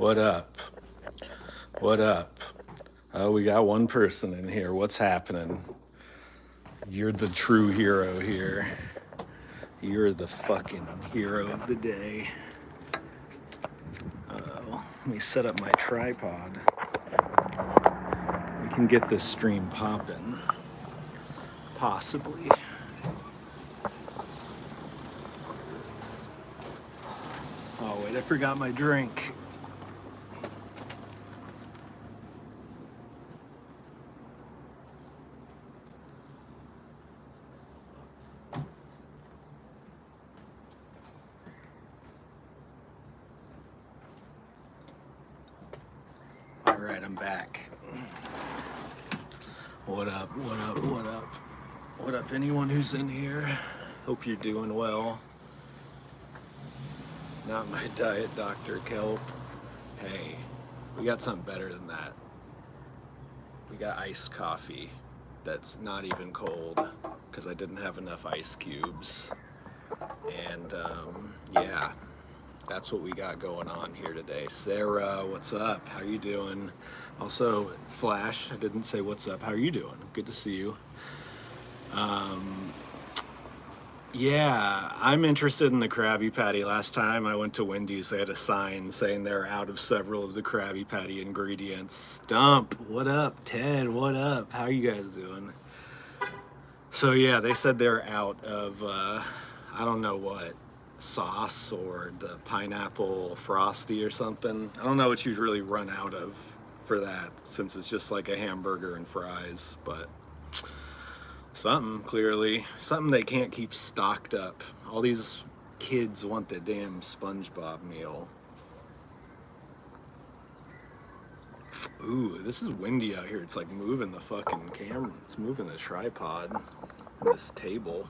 What up? What up? Oh, we got one person in here. What's happening? You're the true hero here. You're the fucking hero of the day. Let me set up my tripod. We can get this stream popping. Possibly. Oh, wait, I forgot my drink. All right, I'm back. What up, what up, what up? What up, anyone who's in here? Hope you're doing well. Not my diet, Dr. Kelp. Hey, we got something better than that. We got iced coffee that's not even cold because I didn't have enough ice cubes. And yeah, that's what we got going on here today. Sarah, what's up? How you doing? Also, Flash, I didn't say what's up. How are you doing? Good to see you. Yeah, I'm interested in the Krabby Patty. Last time I went to Wendy's, they had a sign saying they're out of several of the Krabby Patty ingredients. Stump, what up? Ted, what up? How you guys doing? So yeah, they said they're out of, I don't know what, sauce or the pineapple frosty or something. I don't know what you'd really run out of for that, since it's just like a hamburger and fries, but something, clearly. Something they can't keep stocked up. All these kids want the damn SpongeBob meal. Ooh, this is windy out here. It's like moving the fucking camera. It's moving the tripod on this table.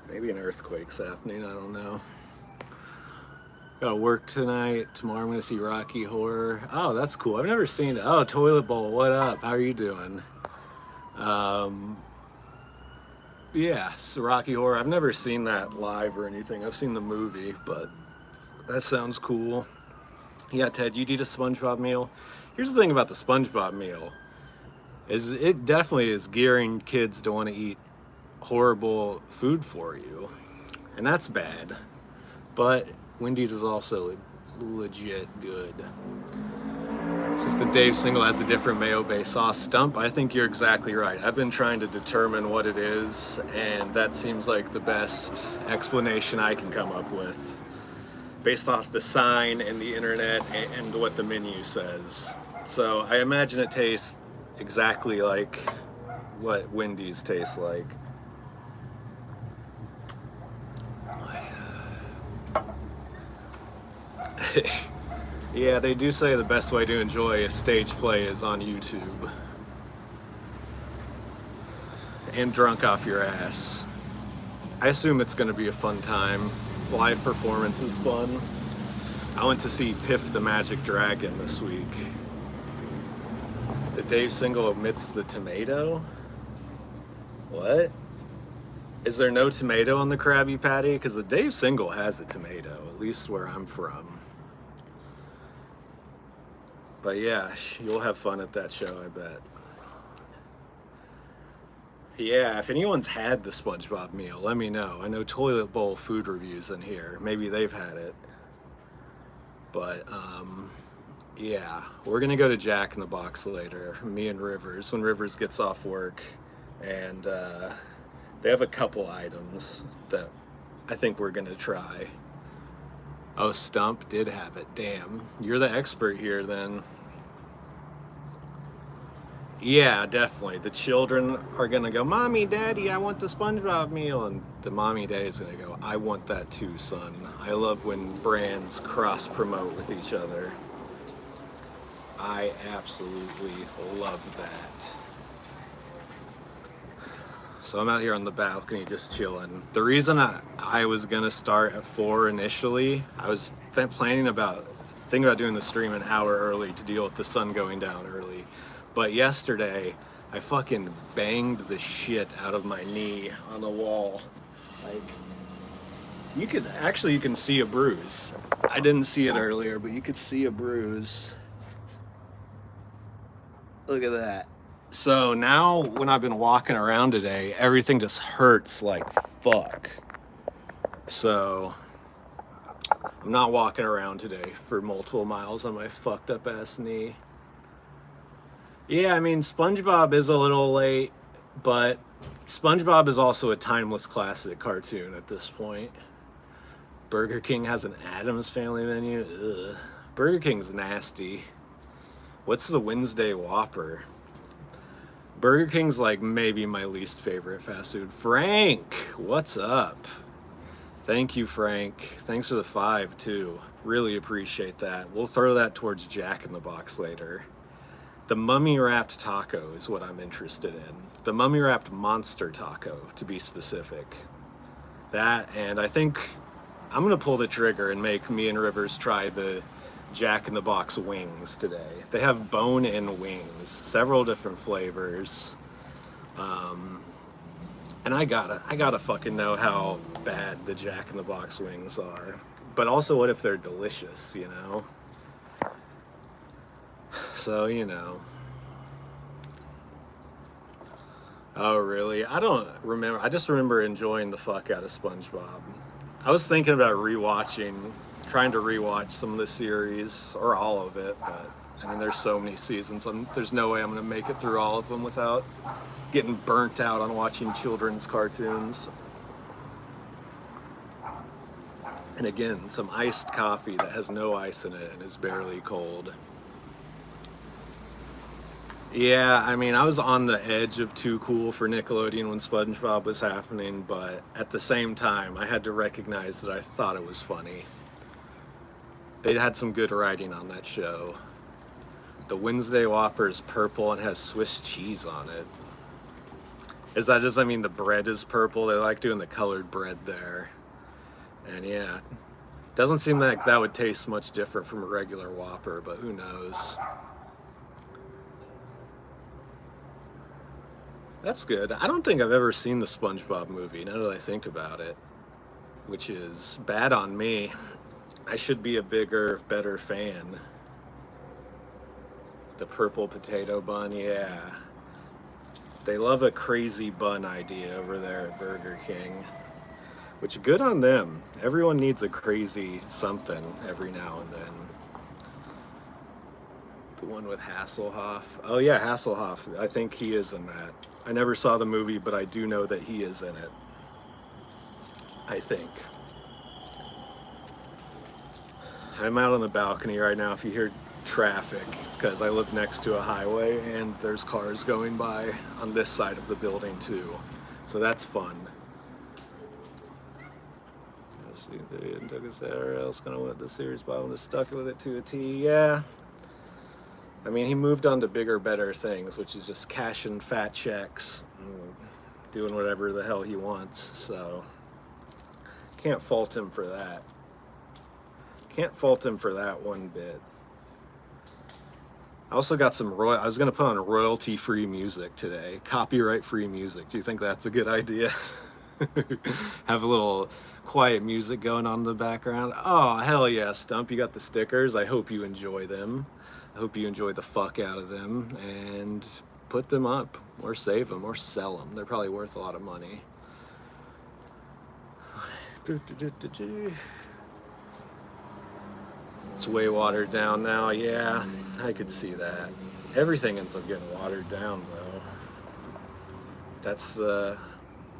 Maybe an earthquake's happening, I don't know. Gotta work tonight. Tomorrow I'm gonna see Rocky Horror. Oh, that's cool. I've never seen it. Oh, Toilet Bowl, what up? How are you doing? Yeah, so Rocky Horror. I've never seen that live or anything. I've seen the movie, but that sounds cool. Yeah, Ted, you'd eat a SpongeBob meal? Here's the thing about the SpongeBob meal, is it definitely is gearing kids to want to eat horrible food for you. And that's bad. But Wendy's is also legit good. It's just that Dave Single has a different mayo-based sauce. Stump, I think you're exactly right. I've been trying to determine what it is, and that seems like the best explanation I can come up with, based off the sign and the internet and what the menu says. So I imagine it tastes exactly like what Wendy's tastes like. Yeah, they do say the best way to enjoy a stage play is on YouTube. And drunk off your ass. I assume it's going to be a fun time. Live performance is fun. I went to see Piff the Magic Dragon this week. The Dave Single omits the tomato? What? Is there no tomato on the Krabby Patty? Because the Dave Single has a tomato, at least where I'm from. But yeah, you'll have fun at that show, I bet. Yeah, if anyone's had the SpongeBob meal, let me know. I know Toilet Bowl food reviews in here. Maybe they've had it. But, yeah, we're gonna go to Jack in the Box later, me and Rivers, when Rivers gets off work. And they have a couple items that I think we're gonna try. Oh, Stump did have it. Damn, you're the expert here then. Yeah, definitely. The children are gonna go, Mommy, Daddy, I want the SpongeBob meal. And the mommy, daddy's gonna go, I want that too, son. I love when brands cross-promote with each other. I absolutely love that. So I'm out here on the balcony just chilling. The reason I was gonna start at 4 initially, I was thinking about doing the stream an hour early to deal with the sun going down early. But yesterday, I fucking banged the shit out of my knee on the wall. Like, you can see a bruise. I didn't see it earlier, but you could see a bruise. Look at that. So now when I've been walking around today, everything just hurts like fuck. So I'm not walking around today for multiple miles on my fucked up ass knee. Yeah, I mean, SpongeBob is a little late, but SpongeBob is also a timeless classic cartoon at this point. Burger King has an Addams Family menu. Ugh. Burger King's nasty. What's the Wednesday Whopper? Burger King's like maybe my least favorite fast food. Frank, what's up? Thank you, Frank. Thanks for the 5 too. Really appreciate that. We'll throw that towards Jack in the Box later. The mummy wrapped taco is what I'm interested in. The mummy wrapped monster taco, to be specific. That, and I think I'm gonna pull the trigger and make me and Rivers try the Jack in the Box wings today. They have bone-in wings, several different flavors. And I gotta fucking know how bad the Jack in the Box wings are. But also, what if they're delicious, you know? So, you know. Oh, really? I don't remember. I just remember enjoying the fuck out of SpongeBob. I was thinking about trying to rewatch some of the series, or all of it, but I mean, there's so many seasons. There's no way I'm gonna make it through all of them without getting burnt out on watching children's cartoons. And again, some iced coffee that has no ice in it and is barely cold. Yeah, I mean, I was on the edge of too cool for Nickelodeon when SpongeBob was happening, but at the same time, I had to recognize that I thought it was funny. They had some good writing on that show. The Wednesday Whopper is purple and has Swiss cheese on it. Does that mean the bread is purple? They like doing the colored bread there. And yeah, doesn't seem like that would taste much different from a regular Whopper, but who knows? That's good. I don't think I've ever seen the SpongeBob movie, now that I think about it, which is bad on me. I should be a bigger, better fan. The purple potato bun, yeah. They love a crazy bun idea over there at Burger King, which good on them. Everyone needs a crazy something every now and then. The one with Hasselhoff. Oh yeah, Hasselhoff. I think he is in that. I never saw the movie, but I do know that he is in it. I think. I'm out on the balcony right now. If you hear traffic, it's because I live next to a highway and there's cars going by on this side of the building too. So that's fun. Let's see if they didn't take us there. Else gonna win the series, but I would have stuck with it to a T. Yeah. I mean, he moved on to bigger, better things, which is just cashing fat checks, and doing whatever the hell he wants. So can't fault him for that. Can't fault him for that one bit. I also got some I was gonna put on royalty-free music today, copyright-free music. Do you think that's a good idea? Have a little quiet music going on in the background. Oh, hell yeah, Stump, you got the stickers. I hope you enjoy them. I hope you enjoy the fuck out of them and put them up or save them or sell them. They're probably worth a lot of money. It's way watered down now. Yeah, I could see that. Everything ends up getting watered down though.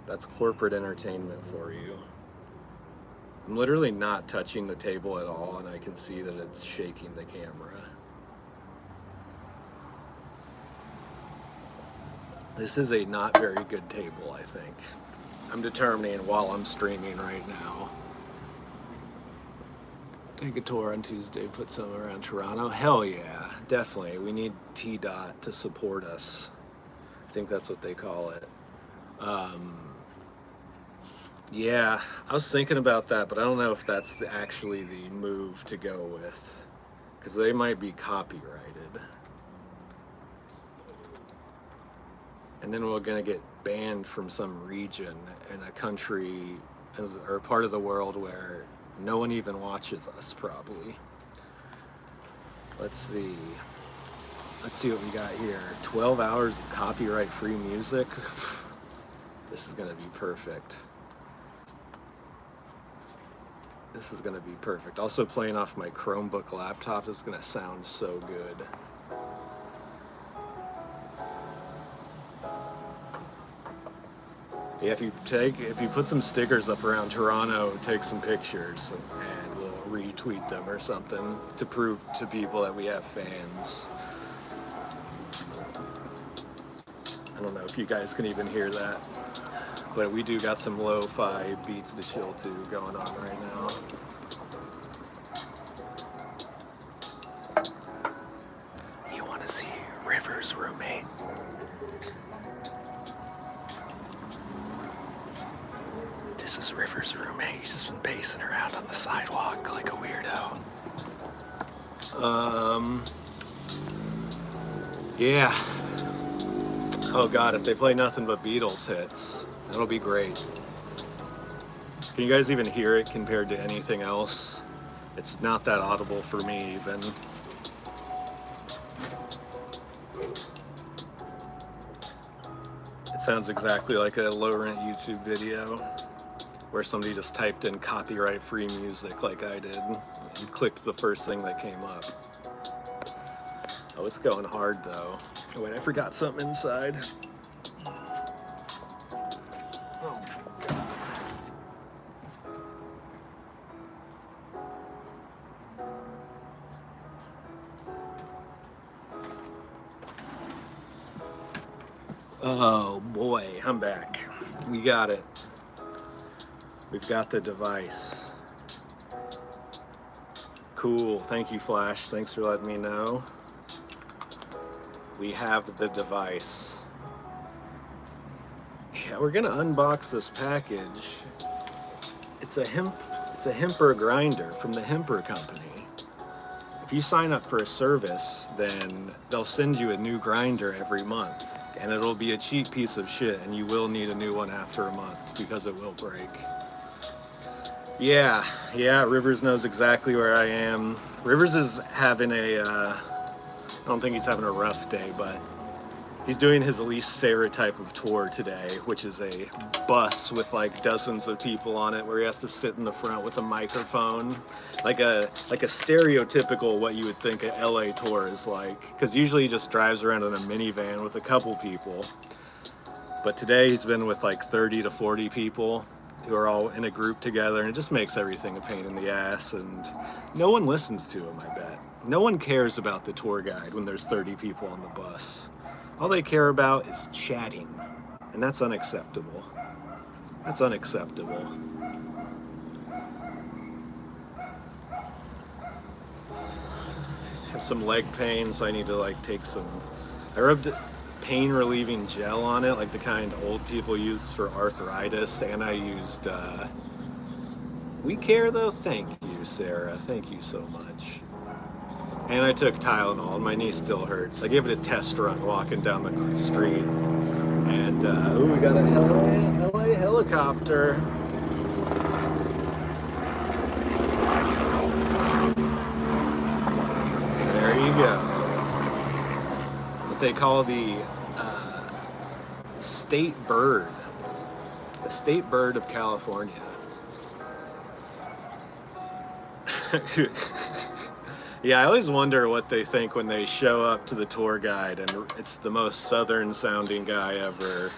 That's corporate entertainment for you. I'm literally not touching the table at all, and I can see that it's shaking the camera. This is a not very good table, I think. I'm determining while I'm streaming right now. Take a tour on Tuesday, put some around Toronto. Hell yeah, definitely. We need T-Dot to support us. I think that's what they call it. Yeah, I was thinking about that, but I don't know if that's actually the move to go with, because they might be copyrighted. and then we're gonna get banned from some region in a country or part of the world where no one even watches us, probably. Let's see what we got here. 12 hours of copyright-free music. This is gonna be perfect. This is gonna be perfect. Also playing off my Chromebook laptop. This is gonna sound so good. Yeah, if you put some stickers up around Toronto, take some pictures, and we'll retweet them or something to prove to people that we have fans. I don't know if you guys can even hear that, but we do got some lo-fi beats to chill to going on right now. You want to see River's roommate? This is River's roommate. He's just been pacing around on the sidewalk like a weirdo. Yeah. Oh God, if they play nothing but Beatles hits, that'll be great. Can you guys even hear it compared to anything else? It's not that audible for me even. It sounds exactly like a low-rent YouTube video where somebody just typed in copyright-free music like I did and clicked the first thing that came up. Oh, it's going hard though. Oh, wait, I forgot something inside. Oh, God. Oh boy, I'm back. We got it. We've got the device. Cool. Thank you, Flash. Thanks for letting me know. We have the device. Yeah, we're gonna unbox this package. It's a Hemper grinder from the Hemper company. If you sign up for a service, then they'll send you a new grinder every month, and it'll be a cheap piece of shit, and you will need a new one after a month because it will break. Yeah, Rivers knows exactly where I am. Rivers is having I don't think he's having a rough day, but he's doing his least favorite type of tour today, which is a bus with like dozens of people on it where he has to sit in the front with a microphone. Like a stereotypical what you would think a LA tour is like, because usually he just drives around in a minivan with a couple people. But today he's been with like 30 to 40 people who are all in a group together, and it just makes everything a pain in the ass, and no one listens to him, I bet. No one cares about the tour guide when there's 30 people on the bus. All they care about is chatting, and that's unacceptable. That's unacceptable. I have some leg pain, so I need to like take some, I rubbed pain relieving gel on it, like the kind old people use for arthritis, and I used We Care though. Thank you, Sarah. Thank you so much. And I took Tylenol, and my knee still hurts. I gave it a test run walking down the street, and ooh, we got a LA helicopter. There you go. What they call the state bird. The state bird of California. Yeah, I always wonder what they think when they show up to the tour guide and it's the most southern sounding guy ever.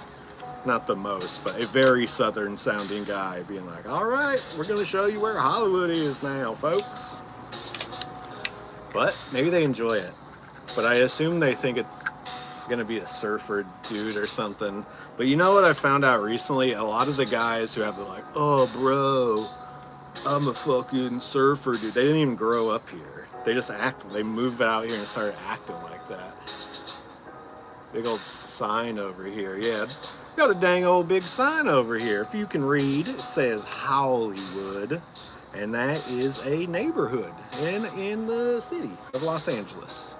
Not the most, but a very southern sounding guy being like, all right, we're going to show you where Hollywood is now, folks. But maybe they enjoy it. But I assume they think it's going to be a surfer dude or something. But you know what I found out recently? A lot of the guys who have the like, oh, bro, I'm a fucking surfer dude. They didn't even grow up here. They just they moved out here and started acting like that. Big old sign over here. Yeah, got a dang old big sign over here. If you can read, it says Hollywood. And that is a neighborhood in the city of Los Angeles.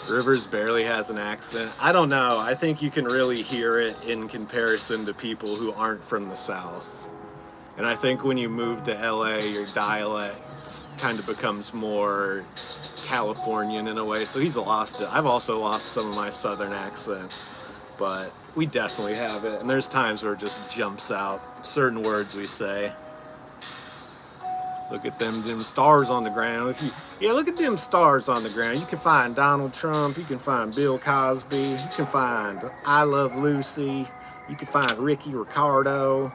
Rivers barely has an accent. I don't know. I think you can really hear it in comparison to people who aren't from the South. And I think when you move to LA, your dialect kind of becomes more Californian in a way. So he's lost it. I've also lost some of my Southern accent, but we definitely have it. And there's times where it just jumps out, certain words we say. Look at them stars on the ground. Look at them stars on the ground. You can find Donald Trump. You can find Bill Cosby. You can find I Love Lucy. You can find Ricky Ricardo.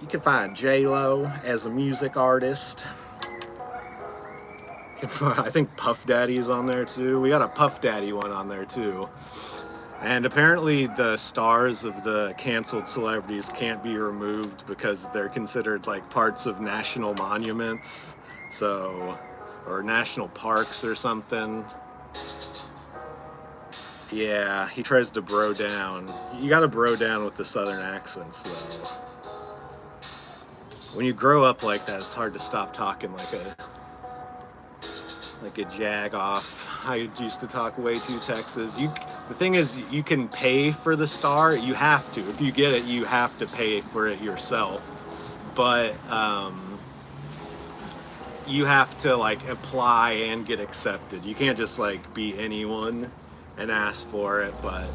You can find J-Lo as a music artist. I think Puff Daddy is on there too. We got a Puff Daddy one on there too. And apparently the stars of the canceled celebrities can't be removed because they're considered like parts of national monuments. So, or national parks or something. Yeah, he tries to bro down. You gotta bro down with the Southern accents though. When you grow up like that, it's hard to stop talking like a jag off. I used to talk way too Texas. The thing is, you can pay for the star. You have to. If you get it, you have to pay for it yourself. But you have to like apply and get accepted. You can't just like be anyone and ask for it. But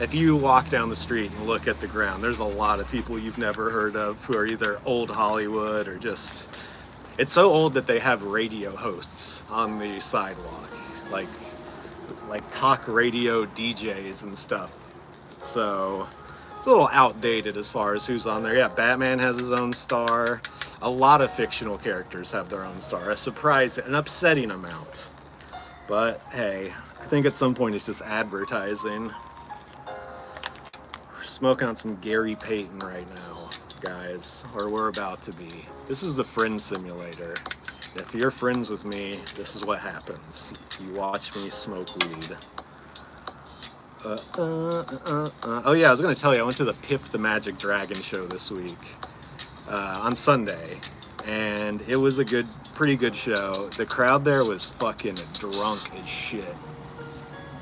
if you walk down the street and look at the ground, there's a lot of people you've never heard of who are either old Hollywood or just... It's so old that they have radio hosts on the sidewalk, like talk radio DJs and stuff. So it's a little outdated as far as who's on there. Yeah, Batman has his own star. A lot of fictional characters have their own star. An upsetting amount. But hey, I think at some point it's just advertising. We're smoking on some Gary Payton right now, guys, or we're about to be. This is the friend simulator. If you're friends with me, this is what happens. You watch me smoke weed. Oh yeah, I was gonna tell you, I went to the Piff the Magic Dragon show this week on Sunday, and it was a pretty good show. The crowd there was fucking drunk as shit.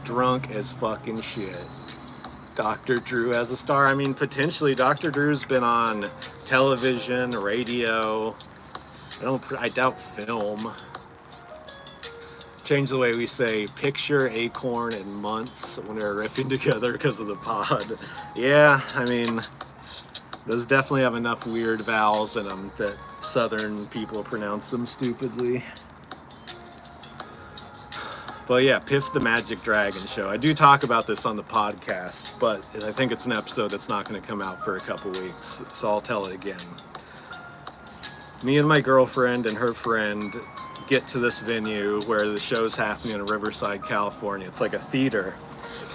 Drunk as fucking shit. Dr. Drew has a star. I mean, potentially, Dr. Drew's been on television, radio. I doubt film. Change the way we say picture, acorn, and months when we're riffing together because of the pod. Yeah, I mean, those definitely have enough weird vowels in them that Southern people pronounce them stupidly. But yeah, Piff the Magic Dragon show. I do talk about this on the podcast, but I think it's an episode that's not going to come out for a couple weeks, so I'll tell it again. Me and my girlfriend and her friend get to this venue where the show's happening in Riverside, California. It's like a theater.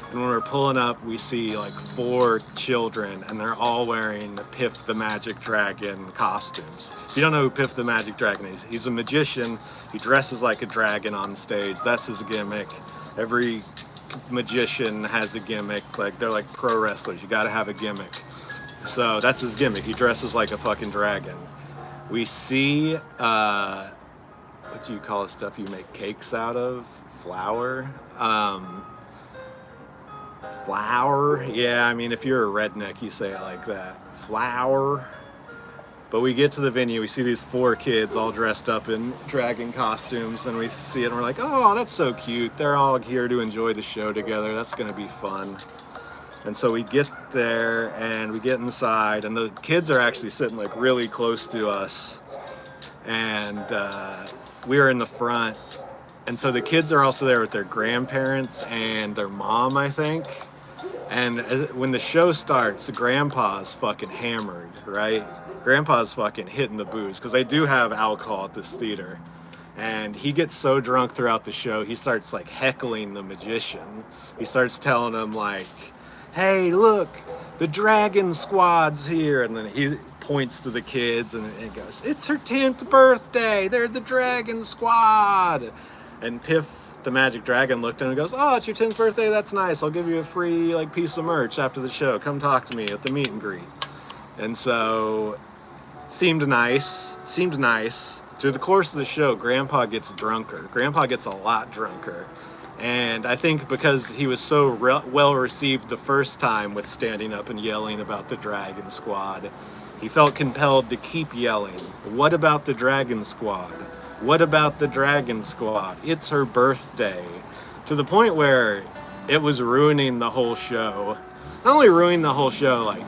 And when we're pulling up, we see like 4 children, and they're all wearing Piff the Magic Dragon costumes. If you don't know who Piff the Magic Dragon is, he's a magician. He dresses like a dragon on stage. That's his gimmick. Every magician has a gimmick. Like, they're like pro wrestlers. You gotta have a gimmick. So that's his gimmick. He dresses like a fucking dragon. We see, what do you call the stuff you make cakes out of? Flour? Flour? Yeah, I mean, if you're a redneck, you say it like that. Flour. But we get to the venue, we see these 4 kids all dressed up in dragon costumes, and we see it and we're like, oh, that's so cute. They're all here to enjoy the show together. That's gonna be fun. And so we get there and we get inside, and the kids are actually sitting like really close to us. And we are in the front. And so the kids are also there with their grandparents and their mom, I think. And when the show starts, Grandpa's fucking hammered, right? Grandpa's fucking hitting the booze, because they do have alcohol at this theater. And he gets so drunk throughout the show, he starts like heckling the magician. He starts telling him like, hey, look, the Dragon Squad's here. And then he points to the kids and goes, it's her 10th birthday. They're the Dragon Squad. And Piff the Magic Dragon looked at him and goes, oh, it's your 10th birthday? That's nice. I'll give you a free like piece of merch after the show. Come talk to me at the meet and greet. And so seemed nice. Through the course of the show, Grandpa gets drunker. Grandpa gets a lot drunker. And I think because he was so well received the first time with standing up and yelling about the Dragon Squad, he felt compelled to keep yelling. What about the Dragon Squad? What about the Dragon Squad? It's her birthday. To the point where it was ruining the whole show. Not only ruining the whole show, like,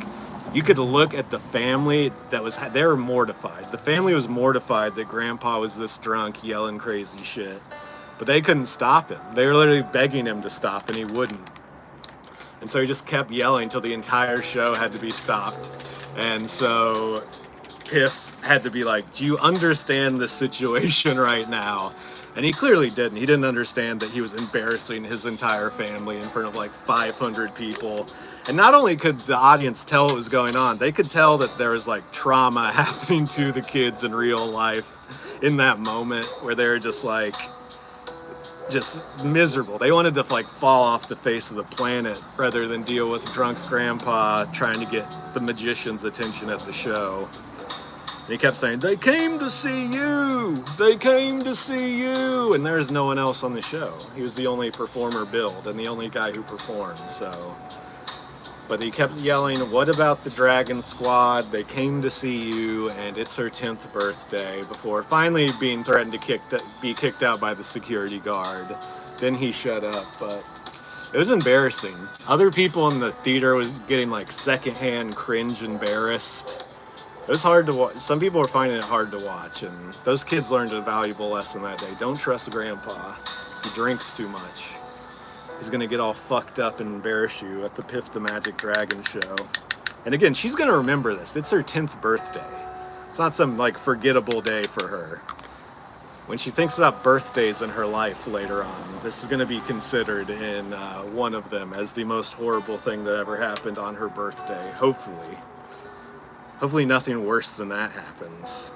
you could look at the family they were mortified. The family was mortified that Grandpa was this drunk yelling crazy shit. But they couldn't stop him. They were literally begging him to stop, and he wouldn't. And so he just kept yelling until the entire show had to be stopped. And so Piff had to be like, do you understand the situation right now? And he clearly didn't. He didn't understand that he was embarrassing his entire family in front of like 500 people. And not only could the audience tell what was going on, they could tell that there was like trauma happening to the kids in real life in that moment where they were just like, just miserable. They wanted to like fall off the face of the planet rather than deal with drunk grandpa trying to get the magician's attention at the show. And he kept saying, they came to see you, they came to see you, and there's no one else on the show. He was the only performer billed and the only guy who performed. So but he kept yelling, what about the Dragon Squad? They came to see you, and it's her 10th birthday, before finally being threatened to be kicked out by the security guard. Then he shut up, but it was embarrassing. Other people in the theater was getting like secondhand cringe embarrassed. It was hard to watch. Some people were finding it hard to watch, and those kids learned a valuable lesson that day. Don't trust Grandpa. He drinks too much. He's gonna get all fucked up and embarrass you at the Piff the Magic Dragon show. And again, she's gonna remember this. It's her 10th birthday. It's not some like forgettable day for her. When she thinks about birthdays in her life later on, this is gonna be considered in one of them as the most horrible thing that ever happened on her birthday. Hopefully. Hopefully nothing worse than that happens.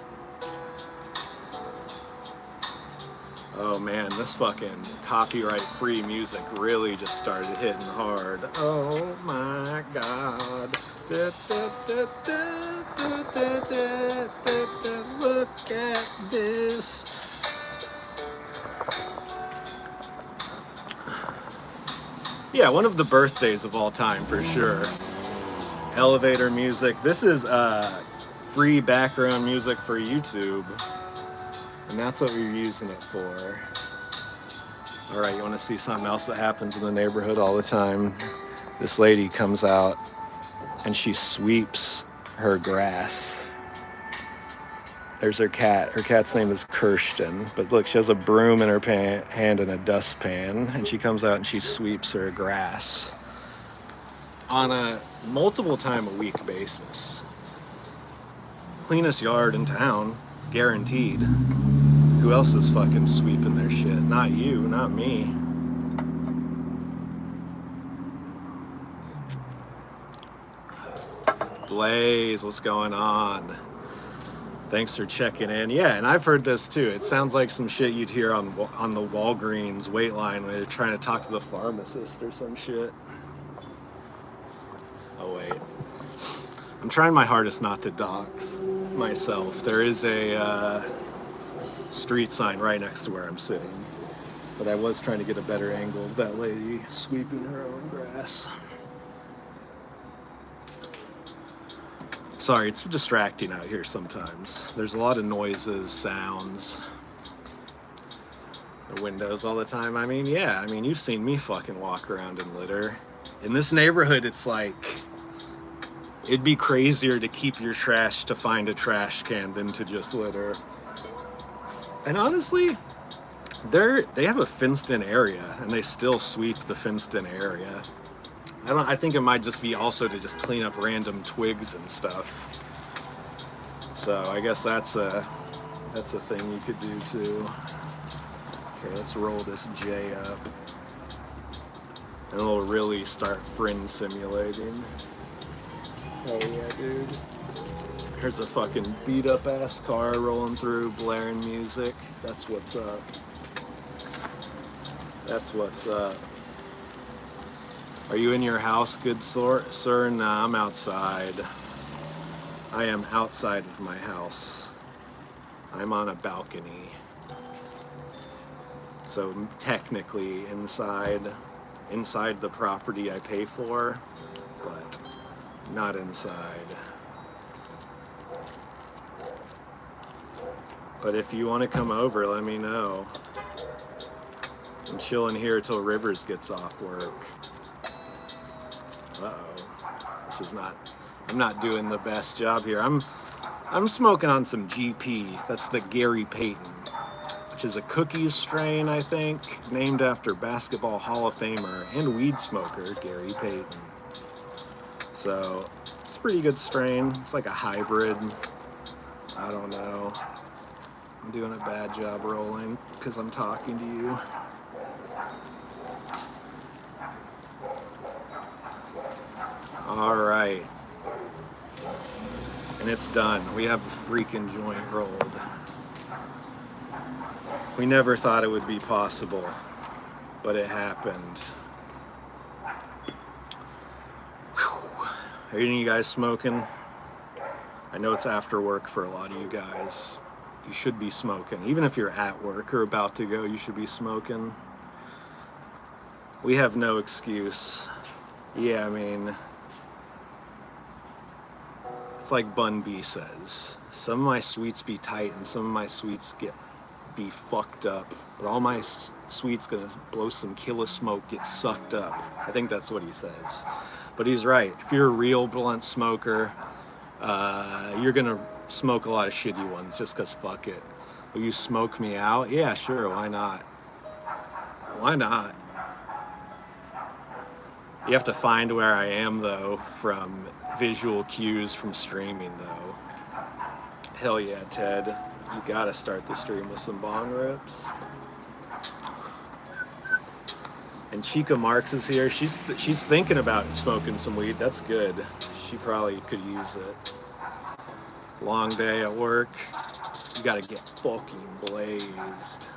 Oh man, this fucking copyright-free music really just started hitting hard. Oh my god. Look at this. Yeah, one of the birthdays of all time for sure. Elevator music. This is free background music for YouTube. And that's what we're using it for. All right, you want to see something else that happens in the neighborhood all the time? This lady comes out and she sweeps her grass. There's her cat. Her cat's name is Kirsten. But look, she has a broom in her hand and a dustpan. And she comes out and she sweeps her grass on a multiple time a week basis. Cleanest yard in town, guaranteed. Who else is fucking sweeping their shit? Not you, not me. Blaze, what's going on? Thanks for checking in. Yeah, and I've heard this too. It sounds like some shit you'd hear on the Walgreens wait line when they're trying to talk to the pharmacist or some shit. Oh wait. I'm trying my hardest not to dox myself. There is a street sign right next to where I'm sitting. But I was trying to get a better angle of that lady sweeping her own grass. Sorry, it's distracting out here sometimes. There's a lot of noises, sounds. The windows all the time. I mean, yeah, I mean, you've seen me fucking walk around in litter. In this neighborhood, it's like, it'd be crazier to keep your trash to find a trash can than to just litter. And honestly, they have a fenced-in area, and they still sweep the fenced-in area. I think it might just be also to just clean up random twigs and stuff. So I guess that's a thing you could do too. Okay, let's roll this J up, and we'll really start friend simulating. Oh yeah, dude. Here's a fucking beat up ass car rolling through, blaring music. That's what's up. That's what's up. Are you in your house, good sir? Nah, I'm outside. I am outside of my house. I'm on a balcony. So technically inside the property I pay for, but not inside. But if you want to come over, let me know. I'm chilling here till Rivers gets off work. This is not, I'm not doing the best job here. I'm smoking on some GP. That's the Gary Payton, which is a cookies strain, I think, named after Basketball Hall of Famer and weed smoker Gary Payton. So it's a pretty good strain. It's like a hybrid. I don't know. I'm doing a bad job rolling because I'm talking to you. All right. And it's done. We have a freaking joint rolled. We never thought it would be possible, but it happened. Whew. Are any of you guys smoking? I know it's after work for a lot of you guys. You should be smoking. Even if you're at work or about to go, you should be smoking. We have no excuse. Yeah, I mean, it's like Bun B says. Some of my sweets be tight and some of my sweets be fucked up. But all my sweets gonna blow some killer smoke, get sucked up. I think that's what he says. But he's right. If you're a real blunt smoker, you're gonna smoke a lot of shitty ones just cause fuck it. Will you smoke me out? Yeah, sure, why not? Why not? You have to find where I am though from visual cues from streaming though. Hell yeah, Ted. You gotta start the stream with some bong rips. And Chica Marks is here. She's thinking about smoking some weed. That's good. She probably could use it. Long day at work. You gotta get fucking blazed.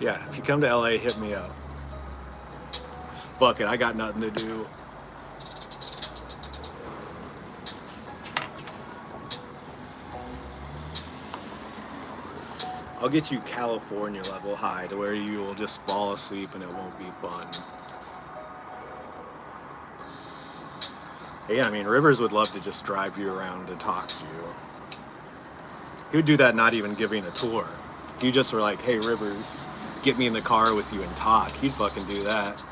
Yeah, if you come to LA, hit me up. Fuck it, I got nothing to do. I'll get you California level high to where you will just fall asleep and it won't be fun. Yeah, I mean, Rivers would love to just drive you around to talk to you. He would do that not even giving a tour. If you just were like, hey, Rivers, get me in the car with you and talk, he'd fucking do that.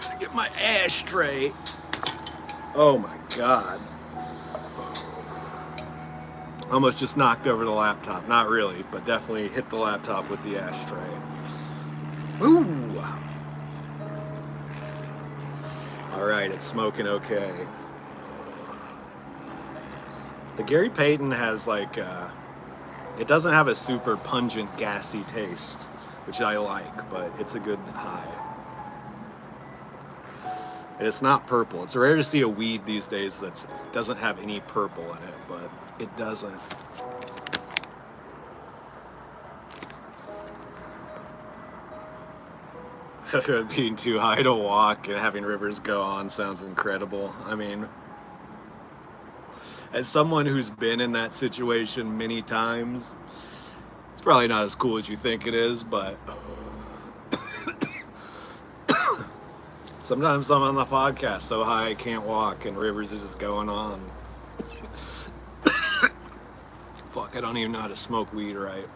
Gotta get my ashtray. Oh my God. Almost just knocked over the laptop. Not really, but definitely hit the laptop with the ashtray. Ooh. All right, it's smoking okay. The Gary Payton has like, it doesn't have a super pungent, gassy taste, which I like, but it's a good high. And it's not purple. It's rare to see a weed these days that doesn't have any purple in it, but it doesn't. Being too high to walk and having Rivers go on sounds incredible. I mean, as someone who's been in that situation many times, it's probably not as cool as you think it is, but sometimes I'm on the podcast so high I can't walk and Rivers is just going on. Fuck, I don't even know how to smoke weed right.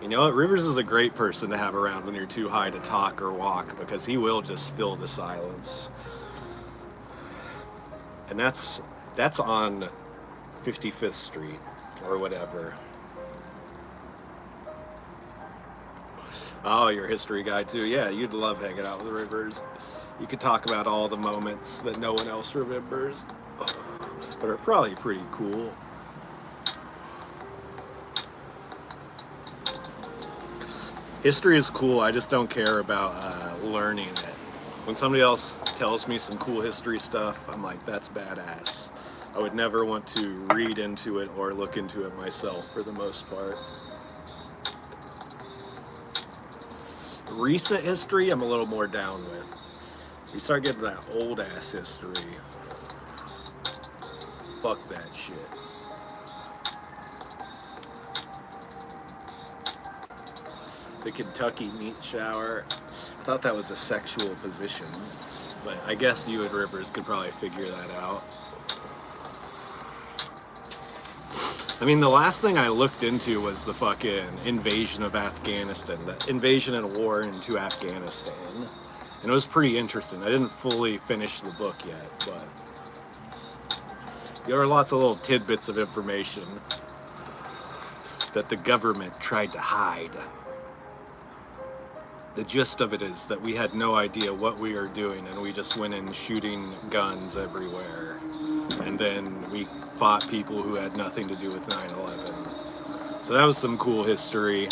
You know what? Rivers is a great person to have around when you're too high to talk or walk because he will just fill the silence. And that's on 55th Street or whatever. Oh, you're a history guy too. Yeah, you'd love hanging out with Rivers. You could talk about all the moments that no one else remembers, but are probably pretty cool. History is cool. I just don't care about learning it. When somebody else tells me some cool history stuff, I'm like, that's badass. I would never want to read into it or look into it myself for the most part. Recent history, I'm a little more down with. You start getting that old ass history. Fuck that shit. The Kentucky meat shower. I thought that was a sexual position, but I guess you and Rivers could probably figure that out. I mean, the last thing I looked into was the fucking invasion of Afghanistan, the invasion and war into Afghanistan. And it was pretty interesting. I didn't fully finish the book yet, but there were lots of little tidbits of information that the government tried to hide. The gist of it is that we had no idea what we were doing, and we just went in shooting guns everywhere. And then we fought people who had nothing to do with 9/11. So that was some cool history.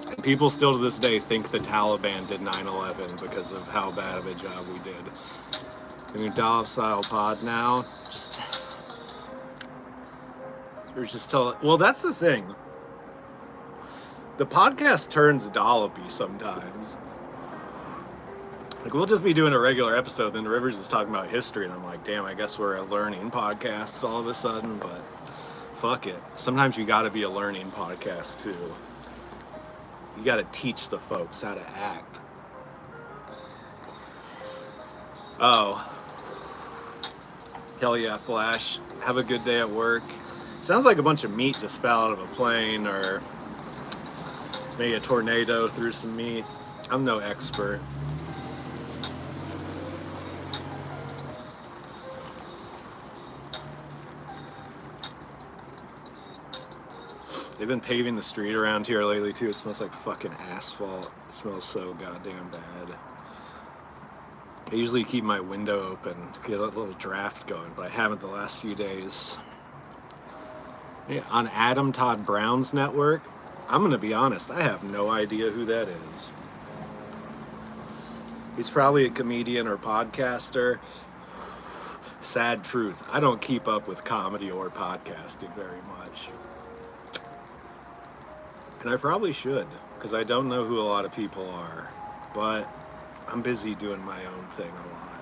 And people still to this day think the Taliban did 9/11 because of how bad of a job we did. New Dollop style pod now. Well, that's the thing. The podcast turns dollopy sometimes. Like, we'll just be doing a regular episode, then Rivers is talking about history, and I'm like, damn, I guess we're a learning podcast all of a sudden, but fuck it. Sometimes you gotta be a learning podcast, too. You gotta teach the folks how to act. Oh. Hell yeah, Flash. Have a good day at work. Sounds like a bunch of meat just fell out of a plane, or maybe a tornado threw some meat. I'm no expert. They've been paving the street around here lately too. It smells like fucking asphalt. It smells so goddamn bad. I usually keep my window open to get a little draft going, but I haven't the last few days. Yeah, on Adam Todd Brown's network, I'm gonna be honest, I have no idea who that is. He's probably a comedian or podcaster. Sad truth, I don't keep up with comedy or podcasting very much. And I probably should, because I don't know who a lot of people are. But I'm busy doing my own thing a lot.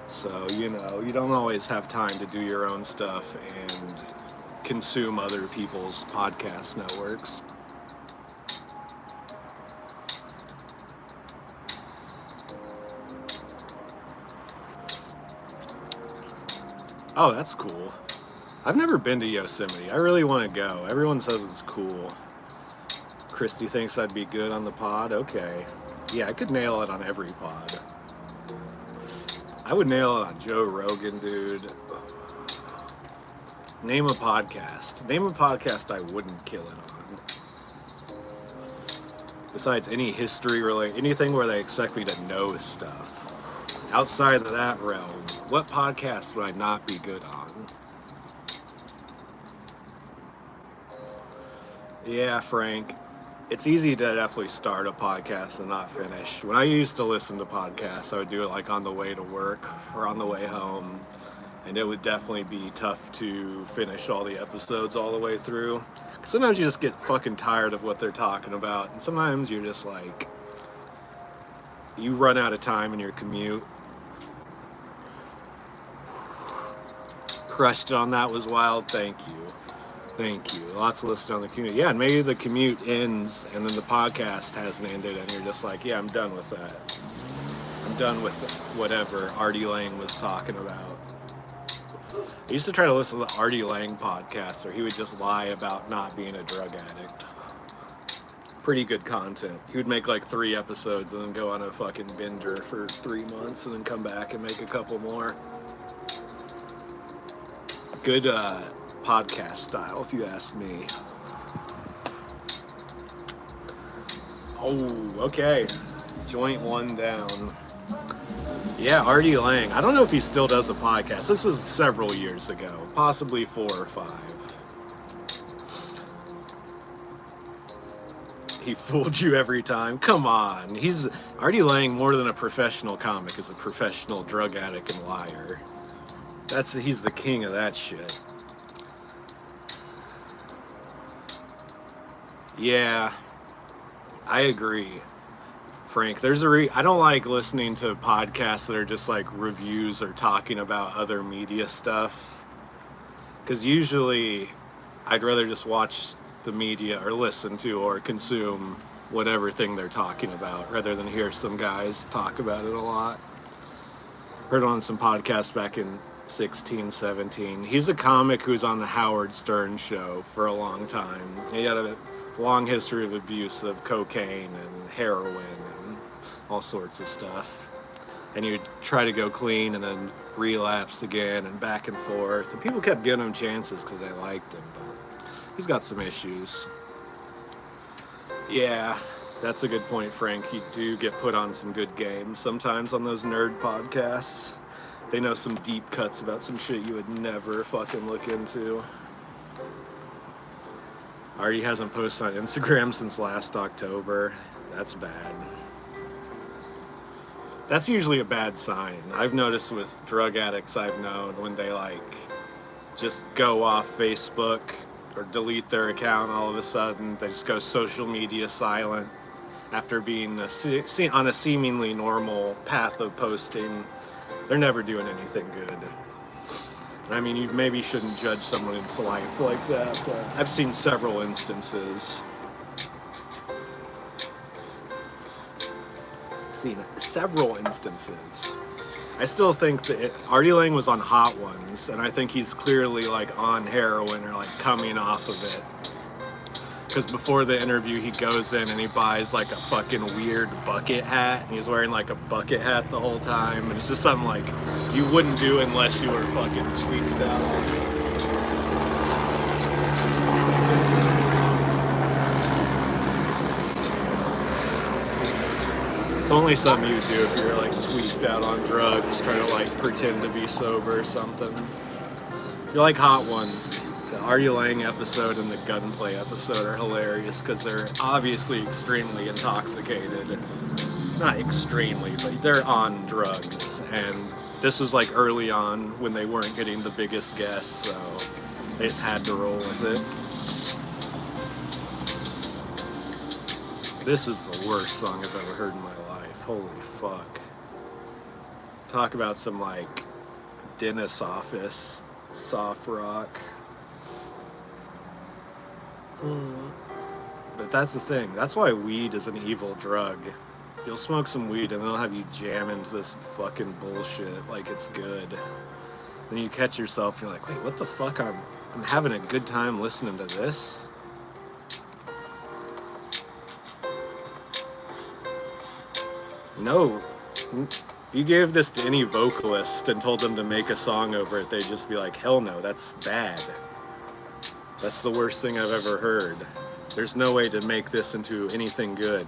So, you know, you don't always have time to do your own stuff and consume other people's podcast networks. Oh, that's cool. I've never been to Yosemite. I really want to go. Everyone says it's cool. Christy thinks I'd be good on the pod. Okay. Yeah, I could nail it on every pod. I would nail it on Joe Rogan, dude. Name a podcast. Name a podcast I wouldn't kill it on. Besides any history related, anything where they expect me to know stuff. Outside of that realm, what podcast would I not be good on? Yeah, Frank. It's easy to definitely start a podcast and not finish. When I used to listen to podcasts, I would do it like on the way to work or on the way home. And it would definitely be tough to finish all the episodes all the way through. Sometimes you just get fucking tired of what they're talking about. And sometimes you're just like, you run out of time in your commute. Crushed it on That Was Wild. Thank you. Thank you. Lots of listening on the commute. Yeah, and maybe the commute ends and then the podcast hasn't ended and you're just like, yeah, I'm done with that. I'm done with whatever Artie Lang was talking about. I used to try to listen to the Artie Lang podcast where he would just lie about not being a drug addict. Pretty good content. He would make like 3 episodes and then go on a fucking bender for 3 months and then come back and make a couple more. Good podcast style, if you ask me. Oh, okay. Joint one down. Yeah, Artie Lang. I don't know if he still does a podcast. This was several years ago, possibly 4 or 5. he fooled you every time. Come on. He's Artie Lang, more than a professional comic, is a professional drug addict and liar. He's the king of that shit. Yeah, I agree, Frank. I don't like listening to podcasts that are just like reviews or talking about other media stuff. Because usually I'd rather just watch the media or listen to or consume whatever thing they're talking about rather than hear some guys talk about it a lot. Heard on some podcasts back in 16, 17. He's a comic who's on the Howard Stern show for a long time. He had a long history of abuse of cocaine and heroin and all sorts of stuff. And he would try to go clean and then relapse again and back and forth. And people kept giving him chances because they liked him, but he's got some issues. Yeah, that's a good point, Frank. You do get put on some good games sometimes on those nerd podcasts. They know some deep cuts about some shit you would never fucking look into. Artie hasn't posted on Instagram since last October. That's bad. That's usually a bad sign. I've noticed with drug addicts I've known when they like just go off Facebook or delete their account all of a sudden, they just go social media silent after being on a seemingly normal path of posting. They're never doing anything good. I mean, you maybe shouldn't judge someone's life like that, but I've seen several instances. I still think that Artie Lang was on Hot Ones, and I think he's clearly like on heroin or like coming off of it. Because before the interview, he goes in and he buys like a fucking weird bucket hat, and he's wearing like a bucket hat the whole time, and it's just something like you wouldn't do unless you were fucking tweaked out. It's only something you'd do if you're like tweaked out on drugs, trying to like pretend to be sober or something. If you like Hot Ones, the Artie Lang episode and the Gunplay episode are hilarious because they're obviously extremely intoxicated. Not extremely, but they're on drugs. And this was like early on when they weren't getting the biggest guests, so they just had to roll with it. This is the worst song I've ever heard in my life. Holy fuck. Talk about some like dentist office soft rock. But that's the thing. That's why weed is an evil drug. You'll smoke some weed and they'll have you jam into this fucking bullshit like it's good. Then you catch yourself and you're like, wait, what the fuck? I'm having a good time listening to this. No. If you gave this to any vocalist and told them to make a song over it, they'd just be like, hell no, that's bad. That's the worst thing I've ever heard. There's no way to make this into anything good.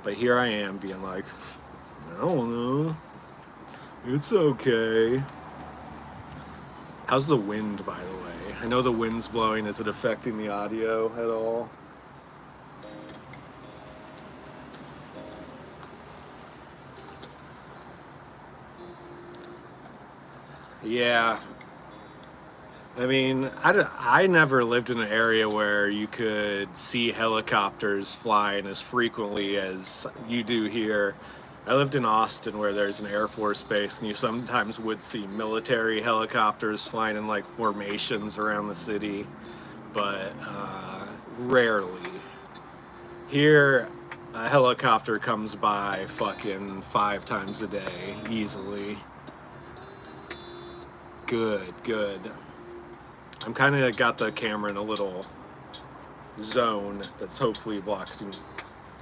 But here I am being like, I don't know. It's okay. How's the wind, by the way? I know the wind's blowing. Is it affecting the audio at all? Yeah. I mean, I never lived in an area where you could see helicopters flying as frequently as you do here. I lived in Austin where there's an Air Force base, and you sometimes would see military helicopters flying in like formations around the city, but rarely. Here, a helicopter comes by fucking 5 times a day, easily. Good. I'm kind of got the camera in a little zone that's hopefully blocking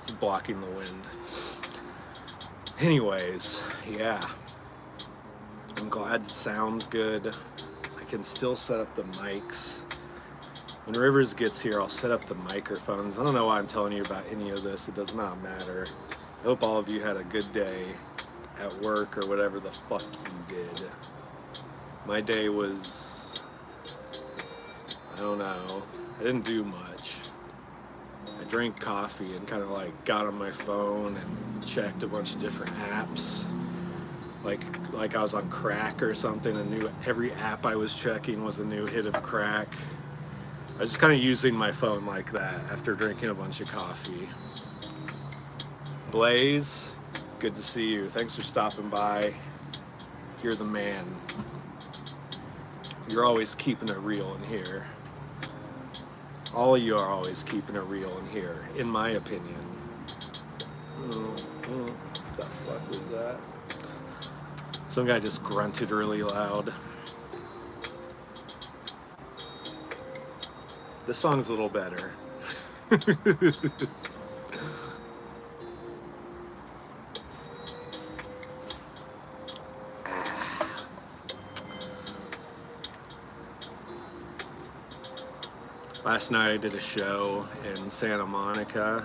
the wind. Anyways, yeah. I'm glad it sounds good. I can still set up the mics. When Rivers gets here, I'll set up the microphones. I don't know why I'm telling you about any of this. It does not matter. I hope all of you had a good day at work or whatever the fuck you did. My day was, I don't know, I didn't do much. I drank coffee and kind of like got on my phone and checked a bunch of different apps. Like I was on crack or something. Every app I was checking was a new hit of crack. I was just kind of using my phone like that after drinking a bunch of coffee. Blaze, good to see you. Thanks for stopping by. You're the man. You're always keeping it real in here. All of you are always keeping it real in here, in my opinion. What the fuck was that? Some guy just grunted really loud. This song's a little better. Last night I did a show in Santa Monica,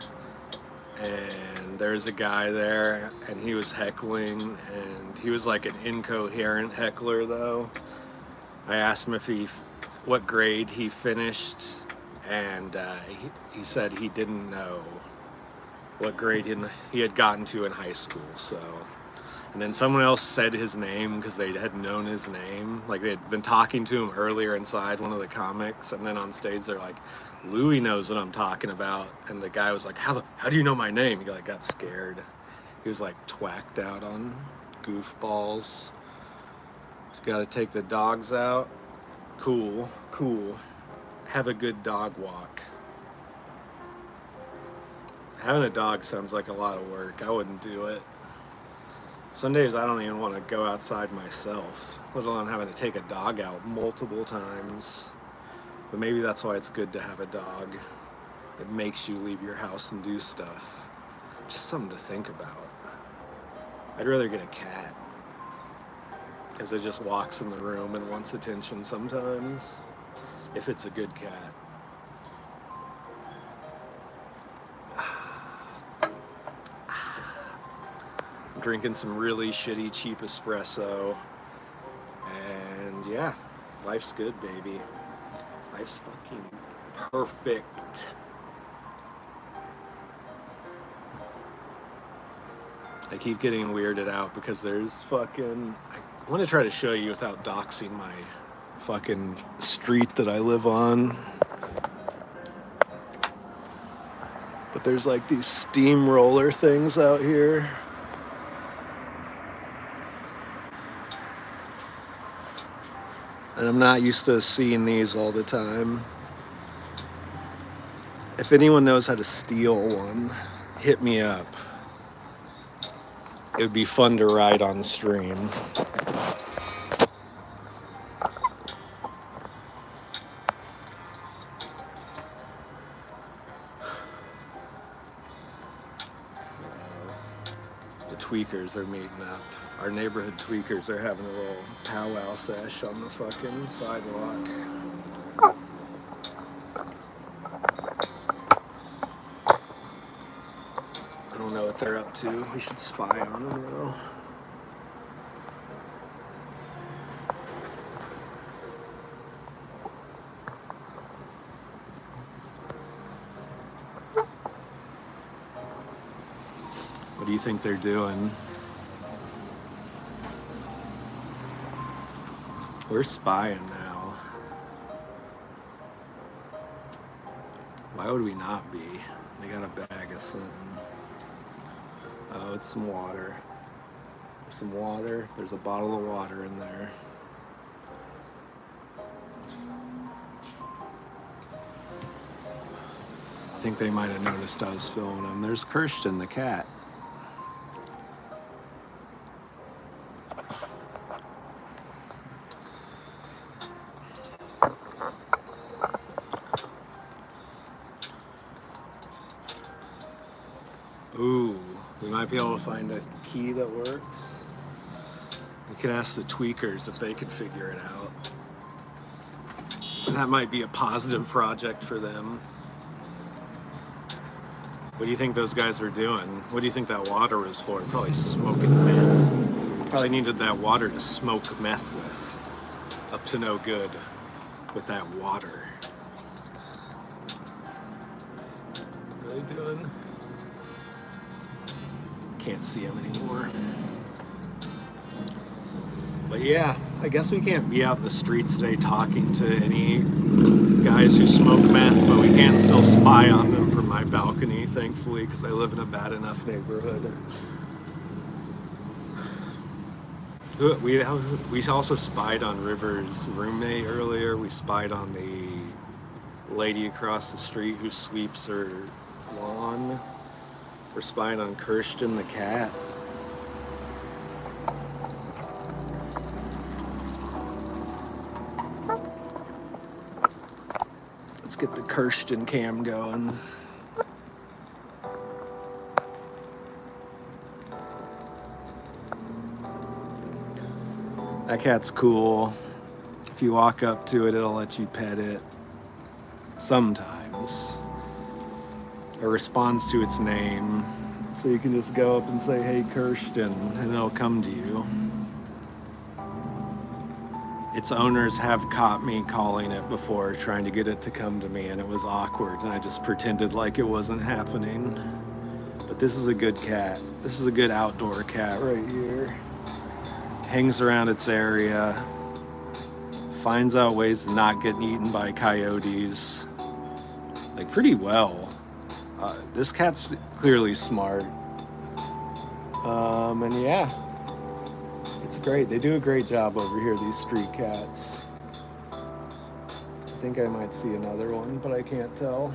and there's a guy there, and he was heckling, and he was like an incoherent heckler though. I asked him what grade he finished, and he said he didn't know what grade he had gotten to in high school. So, and then someone else said his name because they had known his name, like they had been talking to him earlier inside one of the comics, and then on stage they're like, Louis knows what I'm talking about, and the guy was like, how do you know my name? He like got scared. He was like twacked out on goofballs. Just gotta take the dogs out. Cool. Have a good dog walk. Having a dog sounds like a lot of work. I wouldn't do it. Some days I don't even want to go outside myself, let alone having to take a dog out multiple times. But maybe that's why it's good to have a dog. It makes you leave your house and do stuff. Just something to think about. I'd rather get a cat, because it just walks in the room and wants attention sometimes, if it's a good cat. I'm drinking some really shitty cheap espresso, and yeah, life's good, baby. Life's fucking perfect. I keep getting weirded out because there's fucking... I want to try to show you without doxing my fucking street that I live on. But there's like these steamroller things out here. And I'm not used to seeing these all the time. If anyone knows how to steal one, hit me up. It would be fun to ride on stream. The tweakers are meeting up. Our neighborhood tweakers are having a little powwow sesh on the fucking sidewalk. I don't know what they're up to. We should spy on them though. What do you think they're doing? We're spying now. Why would we not be? They got a bag of something. Oh, it's some water. There's some water. There's a bottle of water in there. I think they might have noticed I was filming them. There's Kirsten the cat. Ooh, we might be able to find a key that works. We could ask the tweakers if they could figure it out. That might be a positive project for them. What do you think those guys were doing? What do you think that water was for? Probably smoking meth. Probably needed that water to smoke meth with. Up to no good with that water. are they doing? Can't see them anymore. But yeah, I guess we can't be out in the streets today talking to any guys who smoke meth, but we can still spy on them from my balcony, thankfully, because I live in a bad enough neighborhood. We also spied on River's roommate earlier. We spied on the lady across the street who sweeps her lawn. We're spying on Kirsten the cat. Let's get the Kirsten cam going. That cat's cool. If you walk up to it, it'll let you pet it. Sometimes. It responds to its name. So you can just go up and say, "Hey, Kirsten," and it'll come to you. Its owners have caught me calling it before, trying to get it to come to me, and it was awkward, and I just pretended like it wasn't happening. But this is a good cat. This is a good outdoor cat right here. Hangs around its area, finds out ways to not get eaten by coyotes, like pretty well. This cat's clearly smart. And yeah, it's great. They do a great job over here, these street cats. I think I might see another one, but I can't tell.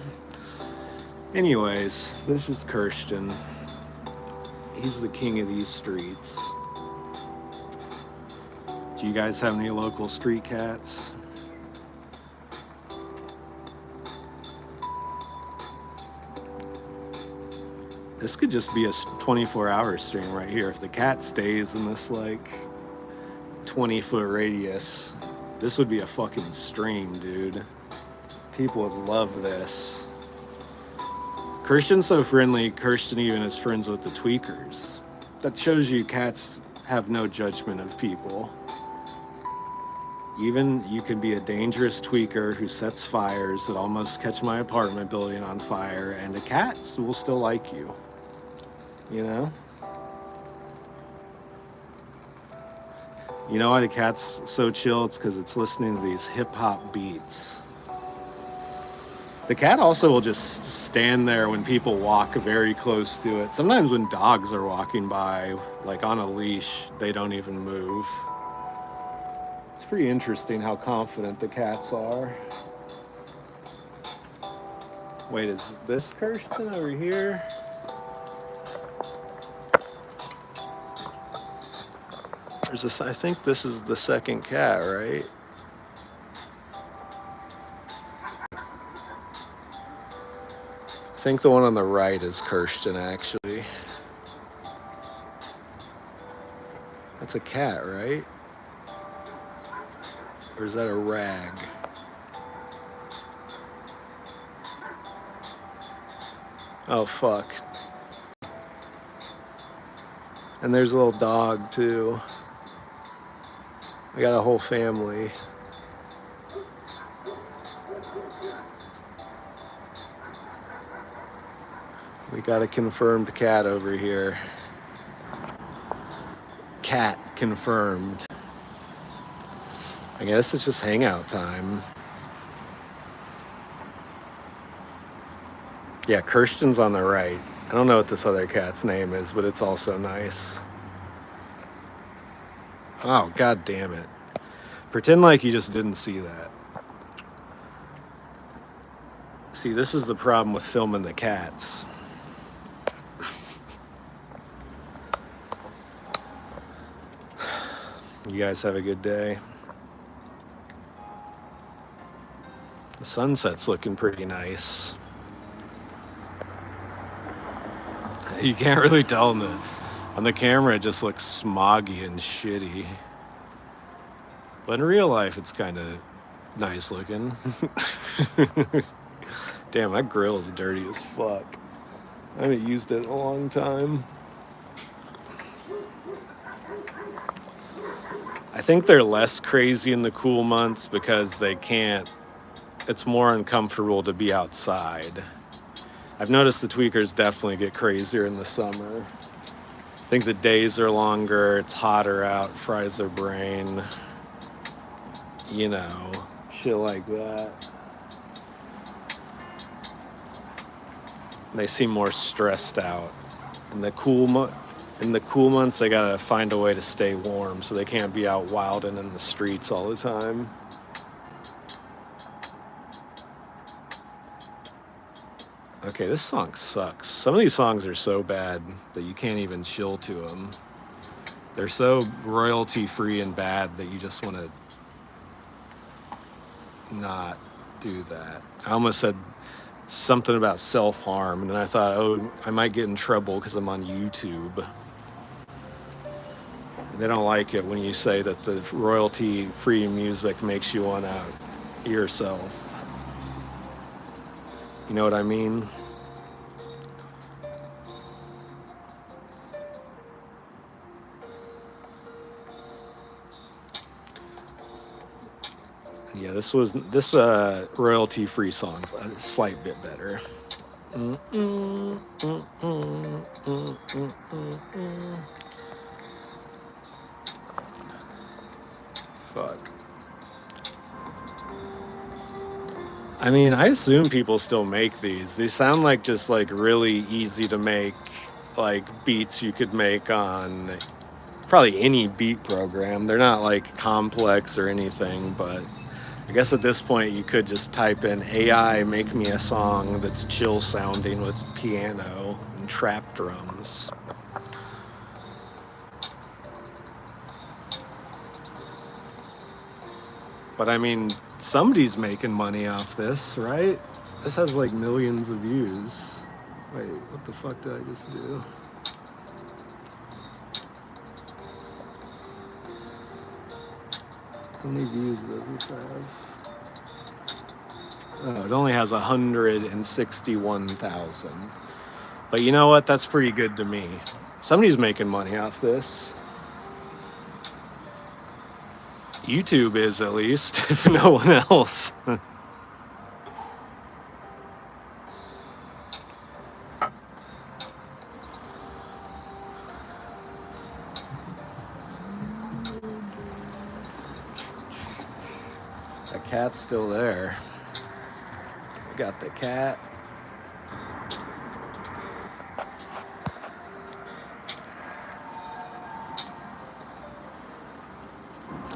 Anyways, this is Kirsten. He's the king of these streets. Do you guys have any local street cats? This could just be a 24-hour stream right here. If the cat stays in this like 20-foot radius, this would be a fucking stream, dude. People would love this. Kirsten's so friendly, Kirsten even is friends with the tweakers. That shows you cats have no judgment of people. Even you can be a dangerous tweaker who sets fires that almost catch my apartment building on fire, and the cats will still like you. You know? You know why the cat's so chill? It's because it's listening to these hip-hop beats. The cat also will just stand there when people walk very close to it. Sometimes when dogs are walking by, like on a leash, they don't even move. It's pretty interesting how confident the cats are. Wait, is this Kirsten over here? There's this, I think this is the second cat, right? I think the one on the right is Kirsten, actually. That's a cat, right? Or is that a rag? Oh, fuck. And there's a little dog, too. I got a whole family. We got a confirmed cat over here. Cat confirmed. I guess it's just hangout time. Yeah, Kirsten's on the right. I don't know what this other cat's name is, but it's also nice. Oh, god damn it. Pretend like you just didn't see that. See, this is the problem with filming the cats. You guys have a good day. The sunset's looking pretty nice. You can't really tell on the camera, it just looks smoggy and shitty. But in real life, it's kind of nice looking. Damn, that grill is dirty as fuck. I haven't used it in a long time. I think they're less crazy in the cool months because they can't, it's more uncomfortable to be outside. I've noticed the tweakers definitely get crazier in the summer. I think the days are longer, it's hotter out, fries their brain. You know, shit like that. They seem more stressed out. In the cool months, they gotta find a way to stay warm, so they can't be out wilding in the streets all the time. Okay, this song sucks. Some of these songs are so bad that you can't even chill to them. They're so royalty-free and bad that you just want to not do that. I almost said something about self-harm, and then I thought, oh, I might get in trouble because I'm on YouTube. They don't like it when you say that the royalty-free music makes you want to yourself. You know what I mean? Yeah, this royalty-free song's a slight bit better. Fuck. I mean, I assume people still make these. They sound like just like really easy to make, like beats you could make on probably any beat program. They're not like complex or anything, but I guess at this point you could just type in AI, make me a song that's chill sounding with piano and trap drums. But I mean, somebody's making money off this, right? This has like millions of views. Wait, what the fuck did I just do? How many views does this have? Oh, it only has 161,000. But you know what? That's pretty good to me. Somebody's making money off this. YouTube is, at least, if no one else. The cat's still there. I got the cat.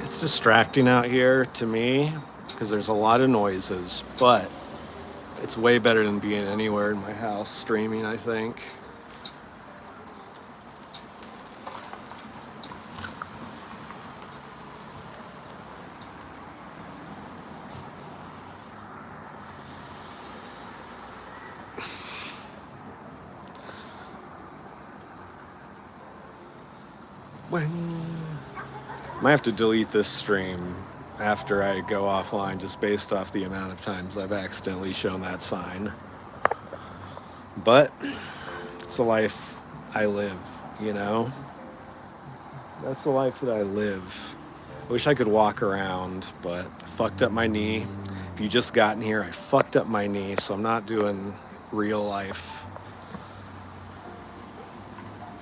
It's distracting out here to me because there's a lot of noises, but it's way better than being anywhere in my house streaming, I think. Might have to delete this stream after I go offline just based off the amount of times I've accidentally shown that sign. But it's the life I live, you know? That's the life that I live. I wish I could walk around, but I fucked up my knee. If you just gotten here, I fucked up my knee, so I'm not doing real life.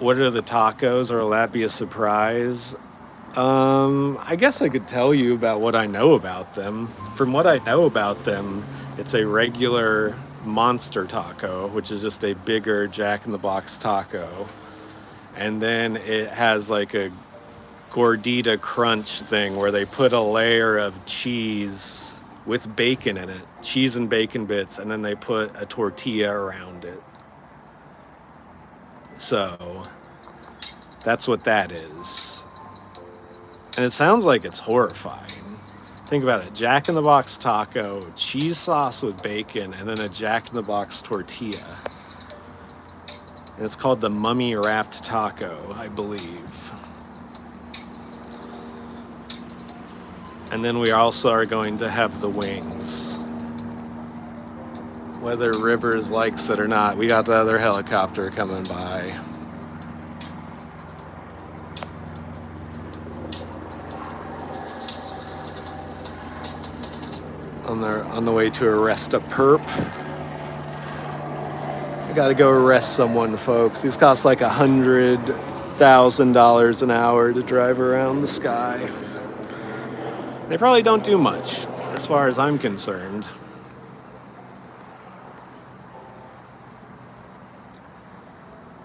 What are the tacos, or will that be a surprise? I guess I could tell you about what I know about them. From what I know about them, it's a regular monster taco, which is just a bigger Jack-in-the-Box taco. And then it has like a gordita crunch thing where they put a layer of cheese with bacon in it, cheese and bacon bits, and then they put a tortilla around it. So that's what that is. And it sounds like it's horrifying. Think about it. Jack-in-the-Box taco, cheese sauce with bacon, and then a Jack-in-the-Box tortilla. And it's called the mummy wrapped taco, I believe. And then we also are going to have the wings. Whether Rivers likes it or not, we got the other helicopter coming by. On the way to arrest a perp. Got to go arrest someone, folks. These cost like $100,000 an hour to drive around the sky. They probably don't do much, as far as I'm concerned.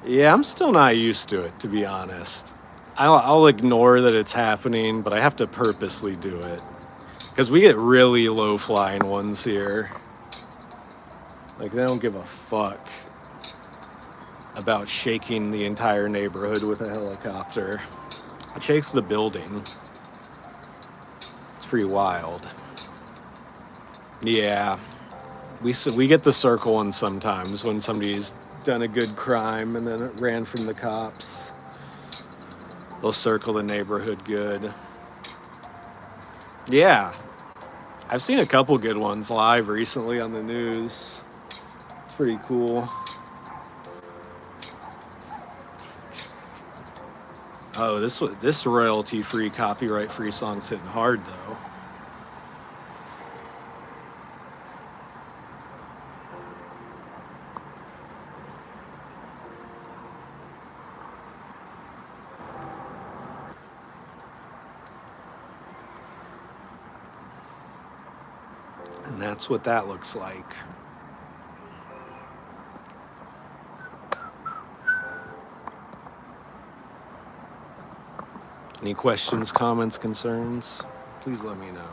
Yeah, I'm still not used to it, to be honest. I'll ignore that it's happening, but I have to purposely do it. Because we get really low-flying ones here. Like, they don't give a fuck about shaking the entire neighborhood with a helicopter. It shakes the building. It's pretty wild. Yeah. We get the circle ones sometimes when somebody's done a good crime and then it ran from the cops. They'll circle the neighborhood good. Yeah. I've seen a couple good ones live recently on the news. It's pretty cool. Oh, this royalty-free, copyright-free song's hitting hard, though. And that's what that looks like. Any questions, comments, concerns? Please let me know.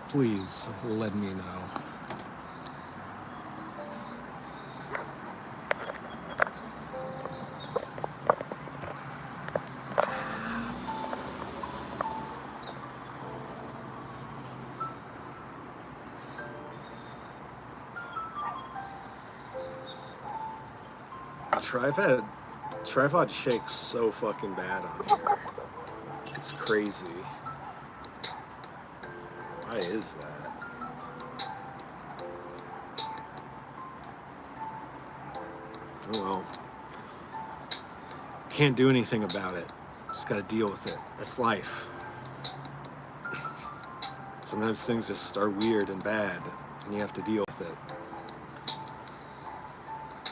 Please let me know. Tripod shakes so fucking bad on here. It's crazy. Why is that? Oh well. Can't do anything about it. Just gotta deal with it. That's life. Sometimes things just are weird and bad, and you have to deal with it.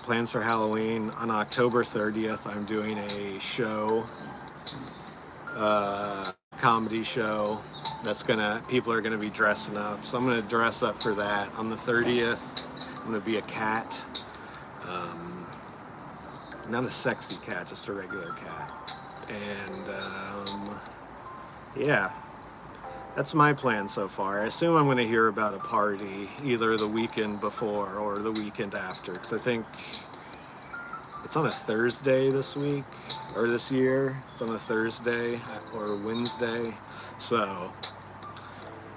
Plans for Halloween. On October 30th, I'm doing a show, comedy show. People are gonna be dressing up. So I'm gonna dress up for that. On the 30th, I'm gonna be a cat. Not a sexy cat, just a regular cat. And yeah, that's my plan so far. I assume I'm gonna hear about a party either the weekend before or the weekend after, because I think it's on a Thursday this week, or this year. It's on a Thursday or Wednesday. So